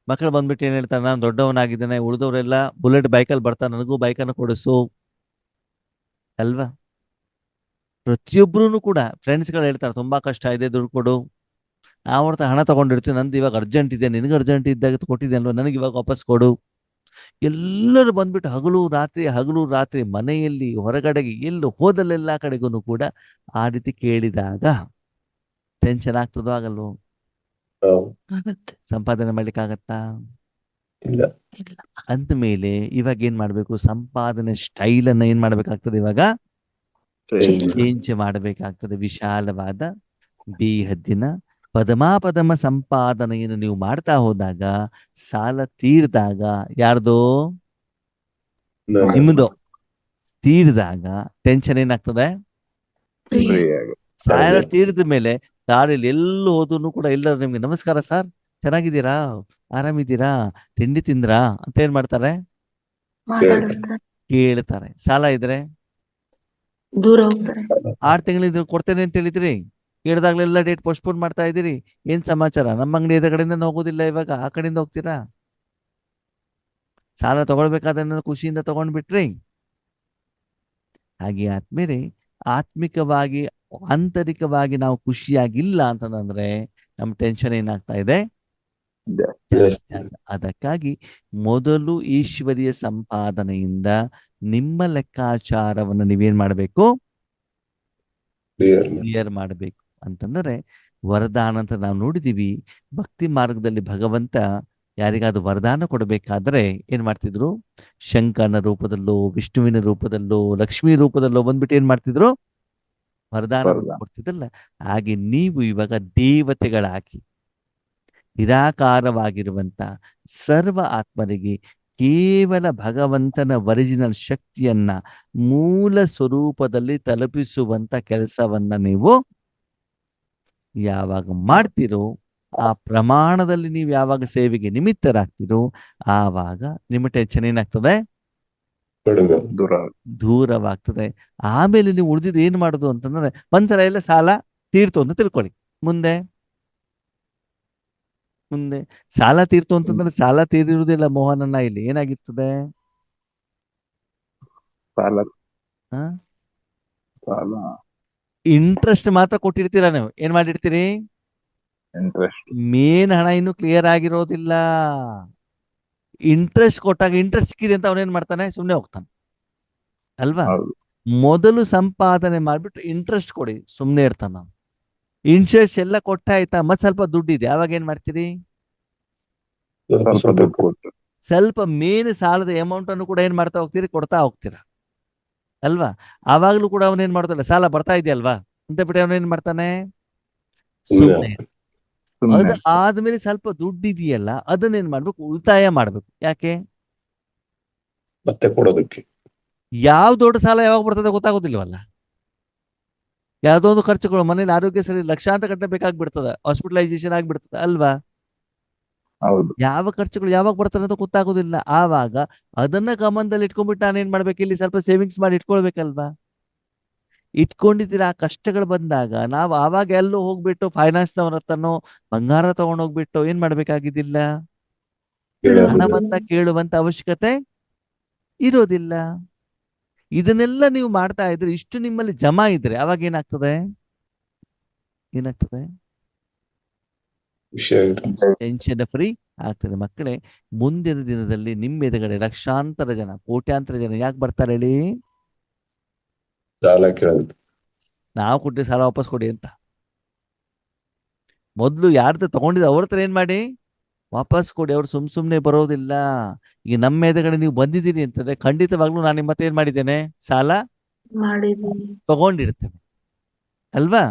ಮಕ್ಕಳು ಬಂದ್ಬಿಟ್ಟು ಏನ್ ಹೇಳ್ತಾರೆ, ನಾನು ದೊಡ್ಡವನಾಗಿದ್ದೇನೆ, ಉಳಿದವರೆಲ್ಲ ಬುಲೆಟ್ ಬೈಕಲ್ಲಿ ಬರ್ತಾರೆ, ನನಗೂ ಬೈಕನ್ನು ಕೊಡಿಸು ಅಲ್ವಾ? ಪ್ರತಿಯೊಬ್ರು ಕೂಡ ಫ್ರೆಂಡ್ಸ್ಗಳು ಹೇಳ್ತಾರೆ ತುಂಬಾ ಕಷ್ಟ ಇದೆ, ದುಡ್ಡು ಕೊಡು. ನಾವು ಹಣ ತಗೊಂಡಿರ್ತೀವಿ, ನಂದು ಇವಾಗ ಅರ್ಜೆಂಟ್ ಇದೆ, ನಿನಗೆ ಅರ್ಜೆಂಟ್ ಇದ್ದಾಗ ಕೊಟ್ಟಿದ್ದೆ ಅಲ್ವಾ, ನನಗೆ ಇವಾಗ ವಾಪಸ್ ಕೊಡು. ಎಲ್ಲರೂ ಬಂದ್ಬಿಟ್ಟು ಹಗಲು ರಾತ್ರಿ ಮನೆಯಲ್ಲಿ ಹೊರಗಡೆಗೆ ಎಲ್ಲೂ ಹೋದಲ್ಲೆಲ್ಲ ಕಡೆಗೂ ಕೂಡ ಆ ರೀತಿ ಕೇಳಿದಾಗ ಟೆನ್ಷನ್ ಆಗ್ತದೋ ಆಗಲ್ವೋ?
ಹೌದು.
ಆಗತ್ತೆ.
ಸಂಪಾದನೆ ಮಾಡ್ಲಿಕ್ಕೆ ಆಗತ್ತಾ?
ಇಲ್ಲ.
ಇಲ್ಲ.
ಅಂದ್ಮೇಲೆ ಇವಾಗ ಏನ್ ಮಾಡ್ಬೇಕು? ಸಂಪಾದನೆ ಸ್ಟೈಲ್ ಅನ್ನ ಏನ್ ಮಾಡ್ಬೇಕಾಗ್ತದೆ? ಇವಾಗ ಚೇಂಜ್ ಮಾಡಬೇಕಾಗ್ತದೆ. ವಿಶಾಲವಾದ ಬೇಹದ್ದಿನ ಪದಮಾಪದಮ ಸಂಪಾದನೆಯನ್ನು ನೀವು ಮಾಡ್ತಾ ಹೋದಾಗ, ಸಾಲ ತೀರಿದಾಗ, ಯಾರ್ದು?
ನನ್ನ.
ನಿಮ್ದು. ತೀರಿದಾಗ ಟೆನ್ಷನ್ ಏನಾಗ್ತದೆ?
ಫ್ರೀ.
ಸಾಲ
ಹೌದು.
ತೀರಿದ ಮೇಲೆ ದಾರಿಯಲ್ಲಿ ಎಲ್ಲೂ ಹೋದ್ರು ಕೂಡ ಎಲ್ಲರೂ ನಿಮ್ಗೆ ನಮಸ್ಕಾರ ಸರ್, ಚೆನ್ನಾಗಿದ್ದೀರಾ, ಆರಾಮಿದ್ದೀರಾ, ತಿಂಡಿ ತಿಂದ್ರಾ ಅಂತ ಏನ್ ಮಾಡ್ತಾರೆ?
ಮಾತಾಡುತ್ತಾರೆ.
ಕೇಳ್ತಾರೆ. ಸಾಲ ಇದ್ರೆ
ದೂರ ಹೋಗ್ತಾರೆ.
6 ತಿಂಗಳಿಂದ ಕೊಡ್ತೇನೆ ಅಂತ ಹೇಳಿದ್ರಿ, ಕೇಳಿದಾಗ್ಲೆಲ್ಲ ಡೇಟ್ ಪೋಸ್ಟ್ಪೋನ್ ಮಾಡ್ತಾ ಇದ್ದೀರಿ, ಏನ್ ಸಮಾಚಾರ? ನಮ್ಮ ಅಂಗಡಿ ಎದುರುಗಡೆಯಿಂದ ಹೋಗೋದಿಲ್ಲ, ಇವಾಗ ಆ ಕಡೆಯಿಂದ ಹೋಗ್ತೀರಾ? ಸಾಲ ತಗೊಳ್ಬೇಕಾದ್ರೆ ಖುಷಿಯಿಂದ ತಗೊಂಡ್ಬಿಟ್ರಿ. ಹಾಗೆ ಆದ್ಮೇಲೆ ಆತ್ಮಿಕವಾಗಿ ಆಂತರಿಕವಾಗಿ ನಾವು ಖುಷಿಯಾಗಿಲ್ಲ ಅಂತಂದ್ರೆ ನಮ್ ಟೆನ್ಷನ್ ಏನಾಗ್ತಾ ಇದೆ? ಜಾಸ್ತಿ ಆಗಿದೆ. ಅದಕ್ಕಾಗಿ ಮೊದಲು ಈಶ್ವರಿಯ ಸಂಪಾದನೆಯಿಂದ ನಿಮ್ಮ ಲೆಕ್ಕಾಚಾರವನ್ನು ನೀವೇನ್ ಮಾಡ್ಬೇಕು? ಕ್ಲಿಯರ್ ಮಾಡಬೇಕು. ಅಂತಂದ್ರೆ ವರದಾನ ಅಂತ ನಾವು ನೋಡಿದೀವಿ. ಭಕ್ತಿ ಮಾರ್ಗದಲ್ಲಿ ಭಗವಂತ ಯಾರಿಗಾದ್ರು ವರದಾನ ಕೊಡಬೇಕಾದ್ರೆ ಏನ್ ಮಾಡ್ತಿದ್ರು? ಶಂಕರನ ರೂಪದಲ್ಲೋ, ವಿಷ್ಣುವಿನ ರೂಪದಲ್ಲೋ, ಲಕ್ಷ್ಮೀ ರೂಪದಲ್ಲೋ ಬಂದ್ಬಿಟ್ಟು ಏನ್ ಮಾಡ್ತಿದ್ರು? ವರದಾನ ಕೊಡ್ತಿದ್ದಲ್ಲ. ಹಾಗೆ ನೀವು ಇವಾಗ ದೇವತೆಗಳಾಗಿ ನಿರಾಕಾರವಾಗಿರುವಂತ ಸರ್ವ ಆತ್ಮರಿಗೆ ಕೇವಲ ಭಗವಂತನ ಒರಿಜಿನಲ್ ಶಕ್ತಿಯನ್ನ ಮೂಲ ಸ್ವರೂಪದಲ್ಲಿ ತಲುಪಿಸುವಂತ ಕೆಲಸವನ್ನ ನೀವು ಯಾವಾಗ ಮಾಡ್ತೀರೋ, ಆ ಪ್ರಮಾಣದಲ್ಲಿ ನೀವು ಯಾವಾಗ ಸೇವೆಗೆ ನಿಮಿತ್ತರಾಗ್ತೀರೋ, ಆವಾಗ ನಿಮ್ಮ ಟೆನ್ಷನ್ ಏನಾಗ್ತದೆ? ದೂರವಾಗ್ತದೆ. ಆಮೇಲೆ ನೀವು ಉಳಿದಿದ್ದು ಏನ್ ಮಾಡುದು ಅಂತಂದ್ರೆ, ಒಂದ್ಸಲ ಎಲ್ಲ ಸಾಲ ತೀರ್ತು ಅಂತ ತಿಳ್ಕೊಳ್ಳಿ. ಮುಂದೆ ಸಾಲ ತೀರ್ತು ಅಂತಂದ್ರೆ ಸಾಲ ತೀರಿರುವುದಿಲ್ಲ ಮೋಹನನ್ನ. ಇಲ್ಲಿ ಏನಾಗಿರ್ತದೆ? ಇಂಟ್ರೆಸ್ಟ್ ಮಾತ್ರ ಕೊಟ್ಟಿರ್ತೀರ. ನೀವು ಏನ್ ಮಾಡಿರ್ತೀರಿ? ಮೇನ್ ಹಣ ಇನ್ನು ಕ್ಲಿಯರ್ ಆಗಿರೋದಿಲ್ಲ. ಇಂಟ್ರೆಸ್ಟ್ ಕೊಟ್ಟಾಗ ಇಂಟ್ರೆಸ್ಟ್ ಸಿಕ್ಕಿದೆ ಅಂತ ಅವನೇನ್ ಮಾಡ್ತಾನೆ? ಸುಮ್ನೆ ಹೋಗ್ತಾನೆ ಅಲ್ವಾ? ಮೊದಲು ಸಂಪಾದನೆ ಮಾಡ್ಬಿಟ್ಟು ಇಂಟ್ರೆಸ್ಟ್ ಕೊಡಿ, ಸುಮ್ನೆ ಇರ್ತಾನ ನಾವು. ಇಂಟ್ರೆಸ್ಟ್ ಎಲ್ಲ ಕೊಟ್ಟಾಯ್ತಾ, ಮತ್ ಸ್ವಲ್ಪ ದುಡ್ಡಿದೆ, ಅವಾಗ ಏನ್ ಮಾಡ್ತೀರಿ? ಸ್ವಲ್ಪ ಮೇನ್ ಸಾಲದ ಅಮೌಂಟ್ ಅನ್ನು ಕೂಡ ಏನ್ ಮಾಡ್ತಾ ಹೋಗ್ತೀರಿ? ಕೊಡ್ತಾ ಹೋಗ್ತೀರಾ ಅಲ್ವಾ? ಆವಾಗ್ಲೂ ಕೂಡ ಅವನೇನ್ ಮಾಡ್ತಾನೆ? ಸಾಲ ಬರ್ತಾ ಇದೆಯಲ್ವಾ ಅಂತ ಬಿಟ್ಟು ಅವನೇನ್ ಮಾಡ್ತಾನೆ? ಸುಮ್ಮನೆ. ಅದು ಆದ್ಮೇಲೆ ಸ್ವಲ್ಪ ದುಡ್ಡು ಇದೆಯಲ್ಲ, ಅದನ್ನೇನ್ ಮಾಡ್ಬೇಕು? ಉಳಿತಾಯ ಮಾಡ್ಬೇಕು. ಯಾಕೆ?
ಮತ್ತೆ ಕೊಡೋದಕ್ಕೆ.
ಯಾವ ದೊಡ್ಡ ಸಾಲ ಯಾವಾಗ ಬರ್ತದೆ ಗೊತ್ತಾಗೋದಿಲ್ವಲ್ಲ. ಯಾವ್ದೋ ಒಂದು ಖರ್ಚುಗಳು, ಮನೇಲಿ ಆರೋಗ್ಯ ಸರಿ ಲಕ್ಷಾಂತರ ಗಟ್ಟಲೆ ಬೇಕಾಗ್ಬಿಡ್ತದ, ಹಾಸ್ಪಿಟಲೈಸೇಷನ್ ಆಗ್ಬಿಡ್ತದ ಅಲ್ವಾ? ಯಾವ ಖರ್ಚುಗಳು ಯಾವಾಗ ಬರ್ತಾರೆ ಅಂತ ಗೊತ್ತಾಗೋದಿಲ್ಲ. ಆವಾಗ ಅದನ್ನ ಗಮನದಲ್ಲಿ ಇಟ್ಕೊಂಡ್ಬಿಟ್ಟು ನಾನು ಏನ್ ಮಾಡ್ಬೇಕು? ಇಲ್ಲಿ ಸ್ವಲ್ಪ ಸೇವಿಂಗ್ಸ್ ಮಾಡಿ ಇಟ್ಕೊಳ್ಬೇಕಲ್ವಾ? ಇಟ್ಕೊಂಡಿದ್ದೀರಾ. ಆ ಕಷ್ಟಗಳು ಬಂದಾಗ ನಾವು ಆವಾಗ ಎಲ್ಲೋ ಹೋಗ್ಬಿಟ್ಟು ಫೈನಾನ್ಸ್ನವ್ರ ಹತ್ರನೋ ಬಂಗಾರ ತಗೊಂಡೋಗ್ಬಿಟ್ಟು ಏನ್ ಮಾಡ್ಬೇಕಾಗಿದ್ದಿಲ್ಲ, ಹಣವನ್ನ ಕೇಳುವಂತ ಅವಶ್ಯಕತೆ ಇರೋದಿಲ್ಲ. ಇದನ್ನೆಲ್ಲ ನೀವು ಮಾಡ್ತಾ ಇದ್ರೆ, ಇಷ್ಟು ನಿಮ್ಮಲ್ಲಿ ಜಮಾ ಇದ್ರೆ ಅವಾಗ ಏನಾಗ್ತದೆ? ಟೆನ್ಷನ್ ಫ್ರೀ ಆಗ್ತದೆ. ಮಕ್ಕಳೇ, ಮುಂದಿನ ದಿನದಲ್ಲಿ ನಿಮ್ಮ ಎದುರುಗಡೆ ಲಕ್ಷಾಂತರ ಜನ, ಕೋಟ್ಯಾಂತರ ಜನ ಯಾಕೆ ಬರ್ತಾರೆ ಹೇಳಿ?
ಸಾಲ ಕೇಳೋದು.
ನಾವು ಕೊಟ್ಟಿ ಸಾಲ ವಾಪಸ್ ಕೊಡಿ ಅಂತ. ಮೊದ್ಲು ಯಾರ್ದು ತಗೊಂಡಿದ್ದು ಅವ್ರ ಹತ್ರ ಏನ್ ಮಾಡಿ? ವಾಪಸ್ ಕೊಡಿ. ಅವ್ರು ಸುಮ್ನೆ ಬರೋದಿಲ್ಲ. ಈಗ ನಮ್ಮ ಎದುರುಗಡೆ ನೀವು ಬಂದಿದ್ದೀರಿ ಅಂತಂದ್ರೆ ಖಂಡಿತವಾಗ್ಲೂ ನಾನು ನಿಮ್ಮ ಹತ್ರ ಏನ್ ಮಾಡಿದ್ದೇನೆ, ಸಾಲ
ಮಾಡಿದೀನಿ.
ತಗೊಂಡಿರ್ತೇನೆ ಅಲ್ವಾ.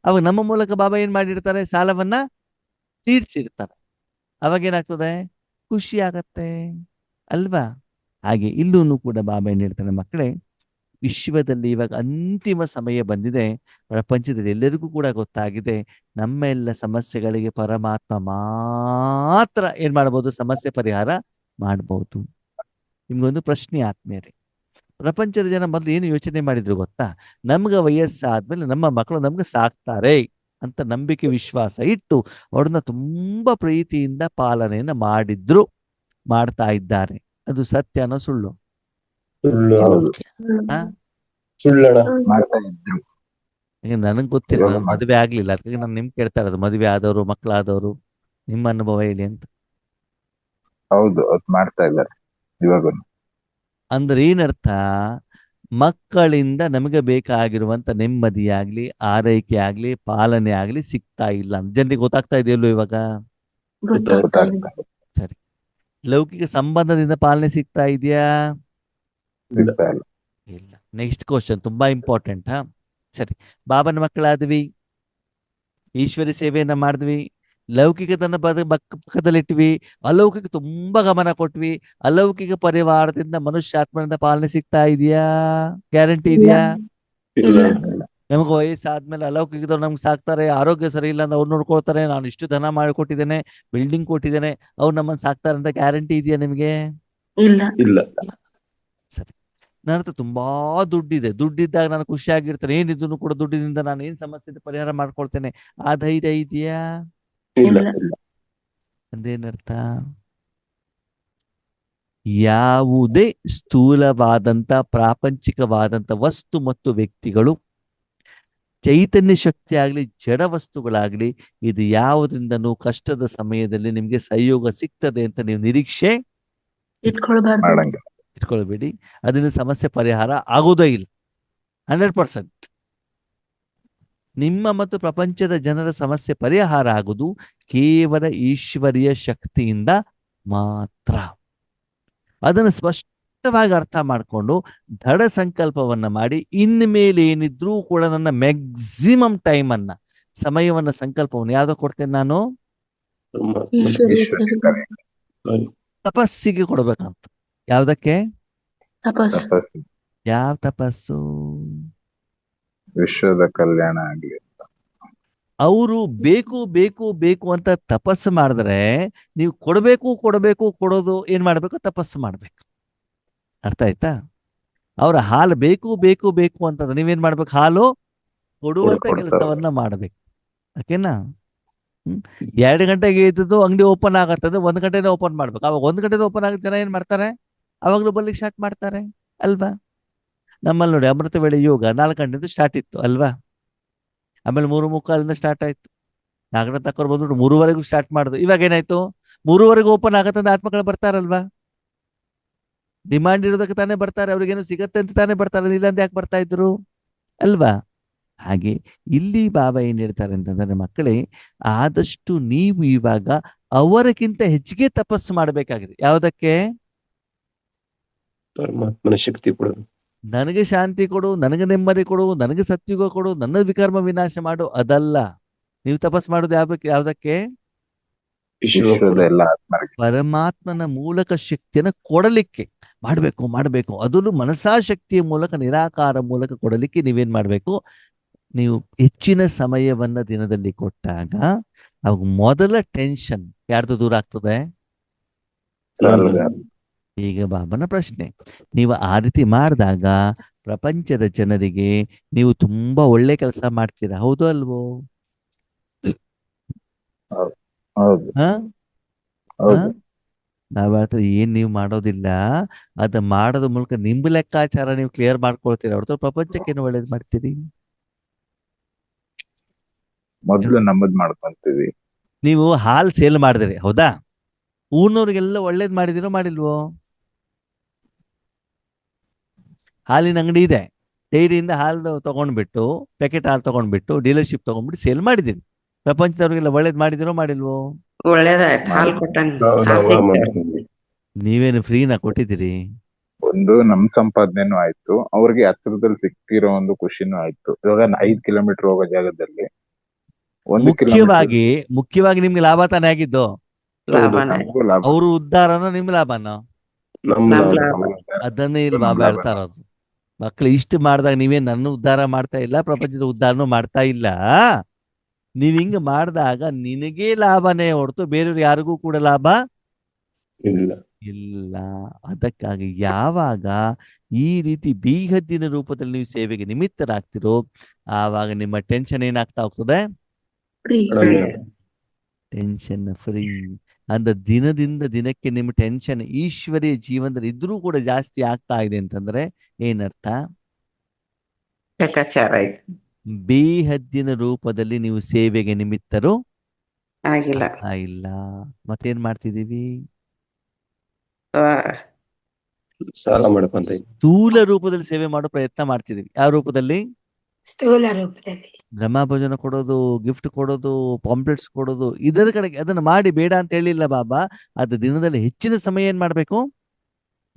ಅವಾಗ ನಮ್ಮ ಮೂಲಕ ಬಾಬಾ ಏನ್ ಮಾಡಿರ್ತಾರೆ, ಸಾಲವನ್ನ ತೀರ್ಸಿರ್ತಾರೆ. ಅವಾಗ ಏನಾಗ್ತದೆ, ಖುಷಿ ಆಗತ್ತೆ ಅಲ್ವಾ. ಹಾಗೆ ಇಲ್ಲೂ ಕೂಡ ಬಾಬಾ ಏನ್ ಹೇಳ್ತಾನೆ, ಮಕ್ಕಳೇ ವಿಶ್ವದಲ್ಲಿ ಇವಾಗ ಅಂತಿಮ ಸಮಯ ಬಂದಿದೆ. ಪ್ರಪಂಚದಲ್ಲಿ ಎಲ್ಲರಿಗೂ ಕೂಡ ಗೊತ್ತಾಗಿದೆ, ನಮ್ಮ ಎಲ್ಲ ಸಮಸ್ಯೆಗಳಿಗೆ ಪರಮಾತ್ಮ ಮಾತ್ರ ಏನ್ ಮಾಡ್ಬೋದು, ಸಮಸ್ಯೆ ಪರಿಹಾರ ಮಾಡ್ಬೋದು. ನಿಮ್ಗೊಂದು ಪ್ರಶ್ನೆ ಆತ್ಮೀಯರೇ, ಪ್ರಪಂಚದ ಜನ ಮೊದಲು ಏನು ಯೋಚನೆ ಮಾಡಿದ್ರು ಗೊತ್ತಾ, ನಮ್ಗೆ ವಯಸ್ಸಾದ್ಮೇಲೆ ನಮ್ಮ ಮಕ್ಕಳು ನಮ್ಗೆ ಸಾಕ್ತಾರೆ ಅಂತ ನಂಬಿಕೆ ವಿಶ್ವಾಸ ಇಟ್ಟು ಅವ್ರನ್ನ ತುಂಬಾ ಪ್ರೀತಿಯಿಂದ ಪಾಲನೆಯನ್ನ ಮಾಡ್ತಾ ಇದ್ದಾರೆ. ಅದು ಸತ್ಯನೋ ಸುಳ್ಳು?
ಸುಳ್ಳು. ಹೌದು.
ಆ?
ಸುಳ್ಳಣ.
ಮಾಡ್ತಾ ಇದ್ರು.
ಈಗ ನನಗೆ ಗೊತ್ತಿಲ್ಲ,
ಇವಾಗ
ನನಗೆ ಮದುವೆ ಆಗ್ಲಿಲ್ಲ, ಅದಕ್ಕೆ ನಾನು ನಿಮ್ಗೆ ಕೇಳ್ತಾ ಇರೋದು. ಮದುವೆ ಆದವರು, ಮಕ್ಕಳಾದವರು, ನಿಮ್ಮ ಅನುಭವ ಹೇಳಿ ಅಂತ.
ಹೌದು, ಅದ್ ಮಾಡ್ತಾ ಇದ್ದಾರೆ ಇವಾಗ.
ಅಂದ್ರೆ ಏನರ್ಥ, ಮಕ್ಕಳಿಂದ ನಮಗೆ ಬೇಕಾಗಿರುವಂತ ನೆಮ್ಮದಿ ಆಗ್ಲಿ, ಆರೈಕೆ ಆಗ್ಲಿ, ಪಾಲನೆ ಆಗ್ಲಿ ಸಿಗ್ತಾ ಇಲ್ಲ ಅಂತ ಜನರಿಗೆ ಗೊತ್ತಾಗ್ತಾ ಇದೆಯಲ್ಲೋ ಇವಾಗ.
ಗೊತ್ತಾಗ್ತಾ ಇದೆ.
ಸರಿ, ಲೌಕಿಕ ಸಂಬಂಧದಿಂದ ಪಾಲನೆ ಸಿಗ್ತಾ ಇದೆಯಾ?
ಸಿಗ್ತಾ ಇಲ್ಲ.
ಇಲ್ಲ. ನೆಕ್ಸ್ಟ್ ಕ್ವಶನ್ ತುಂಬಾ ಇಂಪಾರ್ಟೆಂಟ್. ಸರಿ, ಬಾಬನ ಮಕ್ಕಳಾದ್ವಿ, ಈಶ್ವರಿ ಸೇವೆಯನ್ನ ಮಾಡಿದ್ವಿ, ಲೌಕಿಕತನ ಪಕ್ಕದಲ್ಲಿಟ್ವಿ, ಅಲೌಕಿಕ ತುಂಬಾ ಗಮನ ಕೊಟ್ವಿ. ಅಲೌಕಿಕ ಪರಿವಾರದಿಂದ ಮನುಷ್ಯಾತ್ಮನಿಂದ ಪಾಲನೆ ಸಿಗ್ತಾ ಇದೆಯಾ? ಗ್ಯಾರಂಟಿ ಇದೆಯಾ?
ಇಲ್ಲ.
ನಮಗೆ ವಯಸ್ಸಾದ್ಮೇಲೆ ಅಲೌಕಿಕದವ್ರು ನಮ್ಗೆ ಸಾಕ್ತಾರೆ, ಆರೋಗ್ಯ ಸರಿ ಇಲ್ಲ ಅಂತ ಅವ್ರು ನೋಡ್ಕೊಳ್ತಾರೆ, ನಾನು ಇಷ್ಟು ಧನ ಮಾಡಿಕೊಟ್ಟಿದ್ದೇನೆ, ಬಿಲ್ಡಿಂಗ್ ಕೊಟ್ಟಿದ್ದೇನೆ, ಅವ್ರು ನಮ್ಮನ್ನು ಸಾಕ್ತಾರೆ ಅಂತ ಗ್ಯಾರಂಟಿ ಇದೆಯಾ ನಿಮಗೆ?
ಇಲ್ಲ.
ಇಲ್ಲ.
ಸರಿ, ನನ್ನ ಹತ್ರ ತುಂಬಾ ದುಡ್ಡಿದೆ, ದುಡ್ಡಿದ್ದಾಗ ನಾನು ಖುಷಿಯಾಗಿರ್ತೇನೆ, ಏನಿದ್ರು ಕೂಡ ದುಡ್ಡಿನಿಂದ ನಾನು ಏನ್ ಸಮಸ್ಯೆ ಪರಿಹಾರ ಮಾಡ್ಕೊಳ್ತೇನೆ, ಆ ಧೈರ್ಯ ಇದೆಯಾ?
ಇಲ್ಲ.
ಅಂದೇನರ್ಥ, ಯಾವುದೇ ಸ್ಥೂಲವಾದಂತ ಪ್ರಾಪಂಚಿಕವಾದಂತ ವಸ್ತು ಮತ್ತು ವ್ಯಕ್ತಿಗಳು, ಚೈತನ್ಯ ಶಕ್ತಿ ಆಗ್ಲಿ, ಜಡ ವಸ್ತುಗಳಾಗ್ಲಿ, ಇದು ಯಾವುದರಿಂದನೂ ಕಷ್ಟದ ಸಮಯದಲ್ಲಿ ನಿಮ್ಗೆ ಸಹಯೋಗ ಸಿಗ್ತದೆ ಅಂತ ನೀವು ನಿರೀಕ್ಷೆ
ಇಟ್ಕೊಳ್ಬಾರ್ದು.
ಮಾಡಂಗ.
ಇಟ್ಕೊಳ್ಬೇಡಿ. ಅದರಿಂದ ಸಮಸ್ಯೆ ಪರಿಹಾರ ಆಗೋದೇ ಇಲ್ಲ. 100%. ನಿಮ್ಮ ಮತ್ತು ಪ್ರಪಂಚದ ಜನರ ಸಮಸ್ಯೆ ಪರಿಹಾರ ಆಗುವುದು ಕೇವಲ ಈಶ್ವರಿಯ ಶಕ್ತಿಯಿಂದ ಮಾತ್ರ. ಅದನ್ನು ಸ್ಪಷ್ಟವಾಗಿ ಅರ್ಥ ಮಾಡಿಕೊಂಡು ದೃಢ ಸಂಕಲ್ಪವನ್ನ ಮಾಡಿ, ಇನ್ಮೇಲೆ ಏನಿದ್ರೂ ಕೂಡ ನನ್ನ ಮ್ಯಾಕ್ಸಿಮಮ್ ಸಮಯವನ್ನ ಸಂಕಲ್ಪವನ್ನು ಯಾವ್ದೋ ಕೊಡ್ತೇನೆ ನಾನು,
ಈಶ್ವರಿಯ ಸೇವೆ.
ತಪಸ್ಸಿಗೆ ಕೊಡ್ಬೇಕಂತ. ಯಾವ್ದಕ್ಕೆ?
ತಪಸ್ಸು.
ತಪಸ್ಸು.
ಯಾವ ತಪಸ್ಸು?
ವಿಶ್ವದ ಕಲ್ಯಾಣ ಆಗ್ಲಿ.
ಅವರು ಬೇಕು ಬೇಕು ಬೇಕು ಅಂತ ತಪಸ್ಸು ಮಾಡಿದ್ರೆ, ನೀವು ಕೊಡೋದು ಏನ್ ಮಾಡ್ಬೇಕು? ತಪಸ್ಸು ಮಾಡ್ಬೇಕು. ಅರ್ಥ ಆಯ್ತಾ? ಅವ್ರ ಹಾಲು ಬೇಕು ಬೇಕು ಬೇಕು ಅಂತಂದ್ರೆ ನೀವೇನ್ ಮಾಡ್ಬೇಕು? ಹಾಲು ಕೊಡುವಂತ
ಕೊಡ್ತಾರೆ.
ಕೆಲಸವನ್ನ ಮಾಡ್ಬೇಕು. ಓಕೆನಾ? 2 ಗಂಟೆಗೆ ಇದ್ದದ್ದು ಅಂಗಡಿ ಓಪನ್ ಆಗತ್ತಂದ್ರೆ 1 ಗಂಟೆನೇ ಓಪನ್ ಮಾಡ್ಬೇಕು. ಅವಾಗ 1 ಗಂಟೆನೇ ಓಪನ್ ಆಗ ಜನ ಏನ್ ಮಾಡ್ತಾರೆ? ಅವಾಗ್ಲೂ ಬರ್ಲಿಕ್ಕೆ ಸ್ಟಾರ್ಟ್ ಮಾಡ್ತಾರೆ ಅಲ್ವಾ? ನಮ್ಮಲ್ಲಿ ನೋಡಿ, ಅಮೃತ ವೇಳೆ ಯೋಗ 4 ಗಂಟೆಯಿಂದ ಸ್ಟಾರ್ಟ್ ಇತ್ತು ಅಲ್ವಾ? ಆಮೇಲೆ 3:45 ಸ್ಟಾರ್ಟ್ ಆಯ್ತು. 4 ಗಂಟೆ ತಕ್ಕೋರು ಬಂದ್ಬಿಟ್ಟು 3:15 ಸ್ಟಾರ್ಟ್ ಮಾಡುದು. ಇವಾಗ ಏನಾಯ್ತು? 3:15 ಓಪನ್ ಆಗತ್ತಂದ್ರೆ ಆತ್ಮಗಳು ಬರ್ತಾರಲ್ವಾ? ಡಿಮಾಂಡ್ ಇರೋದಕ್ಕೆ ತಾನೇ ಬರ್ತಾರೆ, ಅವ್ರಿಗೇನು ಸಿಗತ್ತೆ ಅಂತ ತಾನೇ ಬರ್ತಾರೆ, ಇಲ್ಲಾಂದ್ರೆ ಯಾಕೆ ಬರ್ತಾ ಇದ್ರು ಅಲ್ವಾ? ಹಾಗೆ ಇಲ್ಲಿ ಬಾಬಾ ಏನ್ ಹೇಳ್ತಾರೆ ಅಂತಂದ್ರೆ, ಮಕ್ಕಳೇ ಆದಷ್ಟು ನೀವು ಇವಾಗ ಅವರಕ್ಕಿಂತ ಹೆಚ್ಚಿಗೆ ತಪಸ್ಸು ಮಾಡಬೇಕಾಗಿದೆ. ಯಾವುದಕ್ಕೆ?
ಪರಮಾತ್ಮನ ಶಕ್ತಿ ಕೊಡು.
ನನಗೆ ಶಾಂತಿ ಕೊಡು, ನನಗೆ ನೆಮ್ಮದಿ ಕೊಡು, ನನಗೆ ಸತ್ಯುಗ ಕೊಡು, ನನ್ನ ವಿಕರ್ಮ ವಿನಾಶ ಮಾಡು, ಅದಲ್ಲ. ನೀವು ತಪಸ್ ಮಾಡೋದು ಯಾವ್ದಕ್ಕೆ?
ವಿಶ್ವದ ಎಲ್ಲ ಆತ್ಮರಿಗೆ.
ಪರಮಾತ್ಮನ ಮೂಲಕ ಶಕ್ತಿಯನ್ನ ಕೊಡಲಿಕ್ಕೆ ಮಾಡ್ಬೇಕು. ಅದನ್ನು ಮನಸಾ ಶಕ್ತಿಯ ಮೂಲಕ, ನಿರಾಕಾರ ಮೂಲಕ ಕೊಡಲಿಕ್ಕೆ ನೀವೇನ್ ಮಾಡ್ಬೇಕು? ನೀವು ಹೆಚ್ಚಿನ ಸಮಯವನ್ನ ದಿನದಲ್ಲಿ ಕೊಟ್ಟಾಗ ಅವಾಗ ಮೊದಲ ಟೆನ್ಷನ್ ಯಾರ್ದು ದೂರ ಆಗ್ತದೆ? ಈಗ ಬಾಬನ ಪ್ರಶ್ನೆ, ನೀವು ಆ ರೀತಿ ಮಾಡಿದಾಗ ಪ್ರಪಂಚದ ಜನರಿಗೆ ನೀವು ತುಂಬಾ ಒಳ್ಳೆ ಕೆಲಸ ಮಾಡ್ತೀರಾ, ಹೌದು ಅಲ್ವೋ?
ಹೌದು.
ಹ
ಹೌದು.
ನಾವ್ ಏನ್ ನೀವು ಮಾಡೋದಿಲ್ಲ, ಅದ ಮಾಡೋದ್ರ ಮೂಲಕ ನಿಮ್ ಲೆಕ್ಕಾಚಾರ ನೀವು ಕ್ಲಿಯರ್ ಮಾಡ್ಕೊಳ್ತೀರ ಹೊರತು ಪ್ರಪಂಚಕ್ಕೆ ಏನು ಒಳ್ಳೇದ್ ಮಾಡ್ತೀರಿ?
ಮೊದ್ಲು ನಮ್ಮದ್ ಮಾಡ್ಕೊಂತೀವಿ.
ನೀವು ಹಾಲ್ ಸೇಲ್ ಮಾಡಿದ್ರಿ, ಹೌದಾ? ಊರ್ನವ್ರಿಗೆಲ್ಲ ಒಳ್ಳೇದ್ ಮಾಡಿದಿರೋ ಮಾಡಿಲ್ವೋ? ಹಾಲಿನ ಅಂಗಡಿ ಇದೆ, ಡೈರಿಯಿಂದ ಹಾಲು ತಗೊಂಡ್ಬಿಟ್ಟು, ಪ್ಯಾಕೆಟ್ ಹಾಲು ತಗೊಂಡ್ಬಿಟ್ಟು, ಡೀಲರ್ಶಿಪ್ ತಗೊಂಡ್ಬಿಟ್ಟು ಸೇಲ್ ಮಾಡಿದಿರಿ. ಪ್ರಪಂಚದವ್ರಿಗೆಲ್ಲ ಒಳ್ಳೇದ್ ಮಾಡಿದಿರೋ ಮಾಡಿಲ್ವೋ?
ಒಳ್ಳೇದಾಯ್ತು ಹಾಲು
ಮಾಡಿ.
ಕೊಟ್ಟಂಗ
ನಾವು
ಹಾಲು
ನಾವು
ಸಿಗ್ತೇವೆ.
ಮಾಡ್ತೀವಿ.
ನೀವೇನು ಫ್ರೀನಾ ಕೊಟ್ಟಿದ್ದೀರಿ?
ಒಂದು ನಮ್ ಸಂಪಾದನೆನೂ ಆಯ್ತು, ಅವ್ರಿಗೆ ಹತ್ರದಲ್ಲಿ ಸಿಕ್ತಿರೋ ಒಂದು ಖುಷಿನೂ ಆಯ್ತು. ಇವಾಗ 5 ಕಿಲೋಮೀಟರ್ ಹೋಗೋ ಜಾಗದಲ್ಲಿ 1 ಕಿಲೋಮೀಟರ್
ಮುಖ್ಯವಾಗಿ ನಿಮ್ಗೆ ಲಾಭ ತಾನೇ ಆಗಿದ್ದು.
ಲಾಭನೇ
ನಮಗೂ ಲಾಭ.
ಅವ್ರು ಉದ್ಧಾರನ ನಿಮ್ ಲಾಭನ?
ನಮ್
ನಮ್
ಲಾಭ.
ಲಾಭ.
ಅದನ್ನೇ ಇಲ್ಲಿ
ನಮ್
ಬಾಬಾ
ಲಾಭ.
ಹೇಳ್ತಾ ಇರೋದು. ಮಕ್ಳು ಇಷ್ಟು ಮಾಡಿದಾಗ ನೀವೇನ್ ನನ್ನ ಉದ್ಧಾರ ಮಾಡ್ತಾ ಇಲ್ಲ, ಪ್ರಪಂಚದ ಉದ್ಧಾರನೂ ಮಾಡ್ತಾ ಇಲ್ಲ. ನೀವ್ ಹಿಂಗ್ ಮಾಡಿದಾಗ ನಿನಗೇ ಲಾಭನೇ ಹೊರತು ಬೇರೆಯವ್ರು ಯಾರಿಗೂ ಕೂಡ ಲಾಭ
ಇಲ್ಲ.
ಇಲ್ಲ. ಅದಕ್ಕಾಗಿ ಯಾವಾಗ ಈ ರೀತಿ ಬೀಗದ್ದಿನ ರೂಪದಲ್ಲಿ ನೀವು ಸೇವೆಗೆ ನಿಮಿತ್ತರಾಗ್ತಿರೋ ಆವಾಗ ನಿಮ್ಮ ಟೆನ್ಷನ್ ಏನಾಗ್ತಾ ಹೋಗ್ತದೆ?
ಫ್ರೀ
ಕಡಿಮೆ.
Tension free. ಅಂದ ದಿನದಿಂದ ದಿನಕ್ಕೆ ನಿಮ್ಮ ಟೆನ್ಷನ್ ಈಶ್ವರೀಯ ಜೀವನದಲ್ಲಿ ಇದ್ರೂ ಕೂಡ ಜಾಸ್ತಿ ಆಗ್ತಾ ಇದೆ ಅಂತಂದ್ರೆ ಏನರ್ಥ?
ಲೆಕ್ಕಾಚಾರ ಆಯ್ತು.
ಬೇಹದ್ದಿನ ರೂಪದಲ್ಲಿ ನೀವು ಸೇವೆಗೆ ನಿಮಿತ್ತರು
ಆಗಿಲ್ಲ.
ಇಲ್ಲ. ಮತ್ತೇನ್ ಮಾಡ್ತಿದೀವಿ?
ಸಾಲ ಮಾಡ್ಕೊಂತ ಇದ್ವಿ.
ಸ್ಥೂಲ ರೂಪದಲ್ಲಿ ಸೇವೆ ಮಾಡೋ ಪ್ರಯತ್ನ ಮಾಡ್ತಿದೀವಿ. ಯಾವ ರೂಪದಲ್ಲಿ?
ಸ್ಥೂಲ ರೂಪದಲ್ಲಿ.
ಬ್ರಹ್ಮಭೋಜನ ಕೊಡೋದು, ಗಿಫ್ಟ್ ಕೊಡೋದು, ಪಾಂಪ್ಲೆಟ್ಸ್ ಕೊಡೋದು, ಇದರ ಕಡೆಗೆ ಅದನ್ನ ಮಾಡಿ ಬೇಡ ಅಂತ ಹೇಳಿಲ್ಲ ಬಾಬಾ. ಅದು ದಿನದಲ್ಲಿ ಹೆಚ್ಚಿನ ಸಮಯ ಏನ್ ಮಾಡ್ಬೇಕು?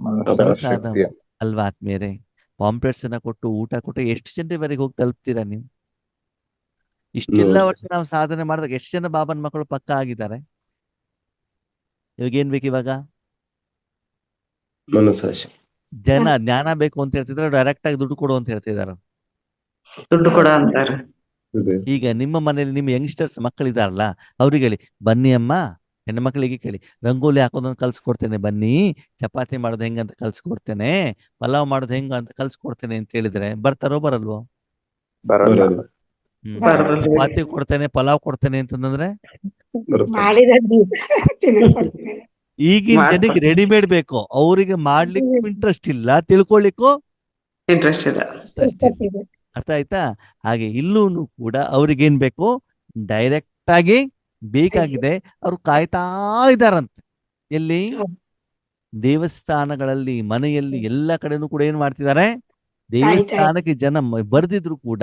ಮನಸಾದ
ಶಕ್ತಿ.
ಅಲ್ವಾ ಆತ್ಮೀಯರೇ? ಪಾಂಪ್ಲೆಟ್ಸ್ ಅನ್ನ ಕೊಟ್ಟು ಊಟ ಕೊಟ್ಟು ಎಷ್ಟು ಜನವರೆಗೆ ಹೋಗಿ ತಲುಪ್ತೀರಾ ನೀವು? ಇಷ್ಟೆಲ್ಲ ವರ್ಷ ನಾವು ಸಾಧನೆ ಮಾಡಿದಾಗ ಎಷ್ಟು ಜನ ಬಾಬನ್ ಮಕ್ಕಳು ಪಕ್ಕ ಆಗಿದ್ದಾರೆ? ಇವಾಗ ಏನ್ ಬೇಕು ಇವಾಗ?
ಮನಸ್ಸಾಕ್ಷಿ.
ಜನ ಜ್ಞಾನ ಬೇಕು ಅಂತ ಹೇಳ್ತಿದ್ರೆ ಡೈರೆಕ್ಟ್ ಆಗಿ ದುಡ್ಡು ಕೊಡು ಅಂತ ಹೇಳ್ತಿದಾರ.
ದುಡ್ಡು ಕೊಡ ಅಂತಾರ.
ಇದೆ.
ಈಗ ನಿಮ್ಮ ಮನೇಲಿ ನಿಮ್ಮ ಯಂಗ್ಸ್ಟರ್ಸ್ ಮಕ್ಕಳಿದಾರಲ್ಲ, ಅವ್ರಿಗೆ ಹೇಳಿ, ಬನ್ನಿ ಅಮ್ಮ, ಹೆಣ್ಣು ಮಕ್ಕಳಿಗೆ ಕೇಳಿ, ರಂಗೋಲಿ ಹಾಕೋದನ್ನ ಕಲ್ಸ್ಕೊಡ್ತೇನೆ ಬನ್ನಿ, ಚಪಾತಿ ಮಾಡೋದು ಹೆಂಗಂತ ಕಲ್ಸ್ಕೊಡ್ತೇನೆ, ಪಲಾವ್ ಮಾಡೋದು ಹೆಂಗ ಅಂತ ಕಲ್ಸ್ಕೊಡ್ತೇನೆ ಅಂತ ಹೇಳಿದ್ರೆ ಬರ್ತಾರೋ ಬರಲ್ವೋ?
ಬರಲ್ಲ.
ಬರಲ್ಲ.
ಚಪಾತಿ ಕೊಡ್ತೇನೆ, ಪಲಾವ್ ಕೊಡ್ತೇನೆ ಅಂತಂದ್ರೆ
ಬರುತ್ತೆ.
ಮಾಡಿದ ತಿನ್ಕೊಡ್ತೀನಿ.
ಈಗಿನ ಜನಕ್ಕೆ ರೆಡಿಮೇಡ್ ಬೇಕು. ಅವರಿಗೆ ಮಾಡ್ಲಿಕ್ಕೂ ಇಂಟ್ರೆಸ್ಟ್ ಇಲ್ಲ, ತಿಳ್ಕೊಳ್ಳಿಕ್ಕೂ
ಇಂಟ್ರೆಸ್ಟ್ ಇಲ್ಲ.
ಇಂಟ್ರೆಸ್ಟ್ ಇಲ್ಲ. ಅರ್ಥ ಆಯ್ತಾ? ಹಾಗೆ ಇಲ್ಲೂ ಕೂಡ ಅವ್ರಿಗೇನ್ ಬೇಕು? ಡೈರೆಕ್ಟ್ ಆಗಿ ಬೇಕಾಗಿದೆ. ಅವ್ರು ಕಾಯ್ತಾ ಇದಾರಂತೆ. ಎಲ್ಲಿ? ದೇವಸ್ಥಾನಗಳಲ್ಲಿ, ಮನೆಯಲ್ಲಿ, ಎಲ್ಲ ಕಡೆನೂ ಕೂಡ ಏನ್ ಮಾಡ್ತಿದ್ದಾರೆ? ದೇವಸ್ಥಾನಕ್ಕೆ ಜನ ಬರ್ದಿದ್ರು ಕೂಡ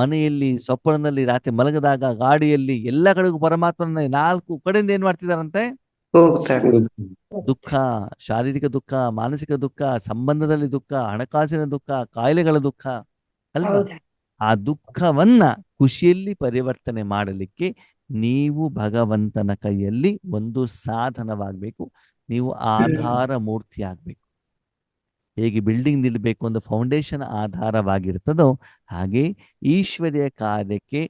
ಮನೆಯಲ್ಲಿ, ಸ್ವಪ್ನದಲ್ಲಿ, ರಾತ್ರಿ ಮಲಗದಾಗ, ಗಾಡಿಯಲ್ಲಿ, ಎಲ್ಲ ಕಡೆಗೂ ಪರಮಾತ್ಮನ 4 ಕಡೆಯಿಂದ ಏನ್ ಮಾಡ್ತಿದಾರಂತೆ?
ಹೋಗ್ತಾರೆ.
ದುಃಖ, ಶಾರೀರಿಕ ದುಃಖ, ಮಾನಸಿಕ ದುಃಖ, ಸಂಬಂಧದಲ್ಲಿ ದುಃಖ, ಹಣಕಾಸಿನ ದುಃಖ, ಕಾಯಿಲೆಗಳ ದುಃಖ ಅಲ್ವಾ?
ಹೌದಾ?
ಆ ದುಃಖವನ್ನ ಖುಷಿಯಲ್ಲಿ ಪರಿವರ್ತನೆ ಮಾಡಲಿಕ್ಕೆ ನೀವು ಭಗವಂತನ ಕೈಯಲ್ಲಿ ಒಂದು ಸಾಧನವಾಗಬೇಕು. ನೀವು ಆಧಾರ ಮೂರ್ತಿ ಆಗ್ಬೇಕು. ಹೇಗೆ ಬಿಲ್ಡಿಂಗ್ ನಿಲ್ಲಬೇಕು ಒಂದು ಫೌಂಡೇಶನ್ ಆಧಾರವಾಗಿರ್ತದೋ ಹಾಗೆ ಈಶ್ವರ್ಯ ಕಾರ್ಯಕ್ಕೆ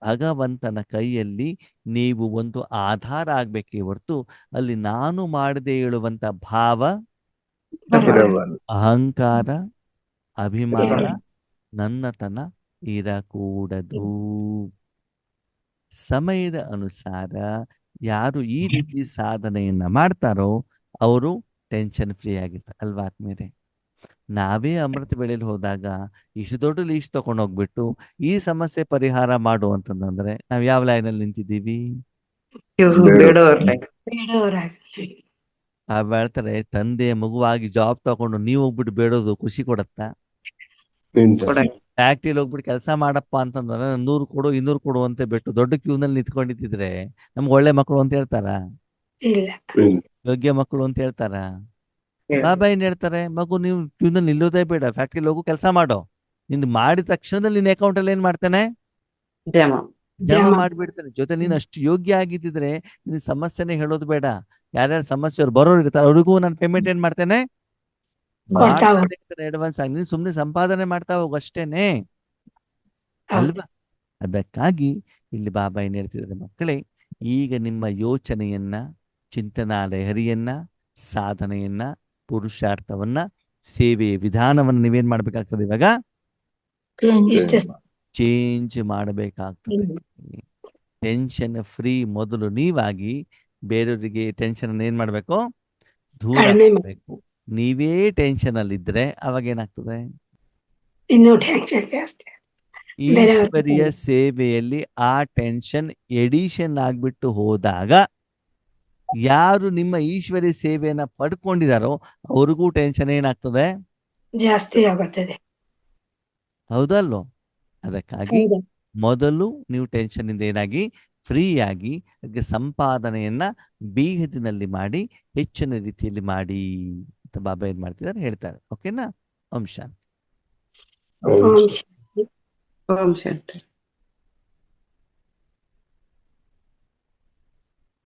ಭಗವಂತನ ಕೈಯಲ್ಲಿ ನೀವು ಒಂದು ಆಧಾರ ಆಗ್ಬೇಕೇ ಹೊರತು ಅಲ್ಲಿ ನಾನು ಮಾಡದೆ ಹೇಳುವಂತ ಭಾವ,
ಇರಬಾರ್ದು.
ಅಹಂಕಾರ, ಅಭಿಮಾನ, ನನ್ನತನ ಇರಕೂಡದು. ಸಮಯದ ಅನುಸಾರ ಯಾರು ಈ ರೀತಿ ಸಾಧನೆಯನ್ನ ಮಾಡ್ತಾರೋ ಅವರು ಟೆನ್ಷನ್ ಫ್ರೀ ಆಗಿರ್ತಾರೆ ಅಲ್ವಾ ಆತ್ಮೀಯರೇ? ನಾವೇ ಅಮೃತ ಬೆಳೆಯಲ್ಲಿ ಹೋದಾಗ ಇಷ್ಟು ದೊಡ್ಡ ಲೀಸ್ಟ್ ತಗೊಂಡು ಹೋಗ್ಬಿಟ್ಟು ಈ ಸಮಸ್ಯೆ ಪರಿಹಾರ ಮಾಡು ಅಂತಂದ್ರೆ ನಾವ್ ಯಾವ ಲೈನಲ್ಲಿ ನಿಂತಿದ್ದೀವಿ?
ಬೇಡವರಾಗಿ.
ಹೇಳ್ತಾರೆ, ತಂದೆ ಮಗುವಾಗಿ ಜಾಬ್ ತಗೊಂಡು ನೀವು ಹೋಗ್ಬಿಟ್ಟು ಬೇಡೋದು ಖುಷಿ ಕೊಡತ್ತಾ? ಫ್ಯಾಕ್ಟ್ರಿಲಿ ಹೋಗ್ಬಿಟ್ಟು ಕೆಲಸ ಮಾಡಪ್ಪ ಅಂತಂದ್ರೆ 100 ಕೊಡು 200 ಕೊಡು ಅಂತ ಬಿಟ್ಟು ದೊಡ್ಡ ಕ್ಯೂನಲ್ಲಿ ನಿಂತ್ಕೊಂಡಿದ್ದಿದ್ರೆ ನಮ್ಗೆ ಒಳ್ಳೆ ಮಕ್ಕಳು ಅಂತ ಹೇಳ್ತಾರ?
ಇಲ್ಲ.
ಯೋಗ್ಯ ಮಕ್ಕಳು ಅಂತ ಹೇಳ್ತಾರ? ಬಾಬಾ ಏನ್ ಹೇಳ್ತಾರೆ? ಮಗು ನೀವು ಕ್ಯೂನಲ್ಲಿ ನಿಲ್ಲೋದೇ ಬೇಡ, ಫ್ಯಾಕ್ಟ್ರಿಲಿ ಹೋಗು, ಕೆಲಸ ಮಾಡೋ. ನಿನ್ ಮಾಡಿದ ತಕ್ಷಣದಲ್ಲಿ ನಿನ್ನ ಅಕೌಂಟ್ ಅಲ್ಲಿ ಏನ್ ಮಾಡ್ತಾನೆ? ಜಮಾ ಮಾಡ್ಬಿಡ್ತಾನೆ. ಜೊತೆ ನೀನ್ ಅಷ್ಟು ಯೋಗ್ಯ ಆಗಿದ್ದಿದ್ರೆ ನಿನ್ ಸಮಸ್ಯೆನೆ ಹೇಳೋದು ಬೇಡ. ಯಾರ್ಯಾರು ಸಮಸ್ಯೆ ಅವ್ರು ಬರೋರು ಇರ್ತಾರೆ ಅವ್ರಿಗೂ ನಾನು ಪೇಮೆಂಟ್ ಏನ್ ಮಾಡ್ತೇನೆ? ಅಡ್ವಾನ್ಸ್ ಆಗಿ. ನೀನ್ ಸುಮ್ನೆ ಸಂಪಾದನೆ ಮಾಡ್ತಾ ಹೋಗು ಅಷ್ಟೇನೆ ಅಲ್ವಾ? ಅದಕ್ಕಾಗಿ ಇಲ್ಲಿ ಬಾಬಾ ಏನ್ ಹೇಳ್ತಿದ್ದಾರೆ ಮಕ್ಕಳೇ, ಈಗ ನಿಮ್ಮ ಯೋಚನೆಯನ್ನ, ಚಿಂತನಾ ಲಹರಿಯನ್ನ, ಸಾಧನೆಯನ್ನ, ಪುರುಷಾರ್ಥವನ್ನ, ಸೇವೆಯ ವಿಧಾನವನ್ನ ನೀವೇನ್ ಮಾಡ್ಬೇಕಾಗ್ತದೆ? ಇವಾಗ ಚೇಂಜ್ ಮಾಡಬೇಕಾಗ್ತದೆ. ಟೆನ್ಷನ್ ಫ್ರೀ ಮೊದಲು ನೀವಾಗಿ ಬೇರೆಯವರಿಗೆ ಟೆನ್ಷನ್ ಏನ್ ಮಾಡ್ಬೇಕು? ದೂರ ಮಾಡಬೇಕು. ನೀವೇ ಟೆನ್ಷನ್ ಅಲ್ಲಿದ್ರೆ ಅವಾಗ ಏನಾಗ್ತದೆ? ಈಶ್ವರಿಯ ಸೇವೆಯಲ್ಲಿ ಆ ಟೆನ್ಷನ್ ಎಡಿಷನ್ ಆಗ್ಬಿಟ್ಟು ಹೋದಾಗ ಯಾರು ನಿಮ್ಮ ಈಶ್ವರಿ ಸೇವೆಯನ್ನ ಪಡ್ಕೊಂಡಿದಾರೋ ಅವ್ರಿಗೂ ಟೆನ್ಷನ್ ಏನಾಗ್ತದೆ?
ಜಾಸ್ತಿ ಆಗುತ್ತದೆ.
ಹೌದಲ್ವೋ? ಅದಕ್ಕಾಗಿ ಮೊದಲು ನೀವು ಟೆನ್ಷನ್ ಇಂದ ಏನಾಗಿ ಫ್ರೀಯಾಗಿ ಅದಕ್ಕೆ ಸಂಪಾದನೆಯನ್ನ ಬೀಗದಿನಲ್ಲಿ ಮಾಡಿ ಹೆಚ್ಚಿನ ರೀತಿಯಲ್ಲಿ ಮಾಡಿ ಅಂತ ಬಾಬಾ ಏನ್ ಮಾಡ್ತಿದ್ದಾರೆ ಹೇಳ್ತಾರೆ. ಓಕೆನಾ? ಓಂ ಶಾಂತಿ.
ಓಂ
ಓಂ ಶಾಂತಿ.
ಓಂ ಶಾಂತಿ.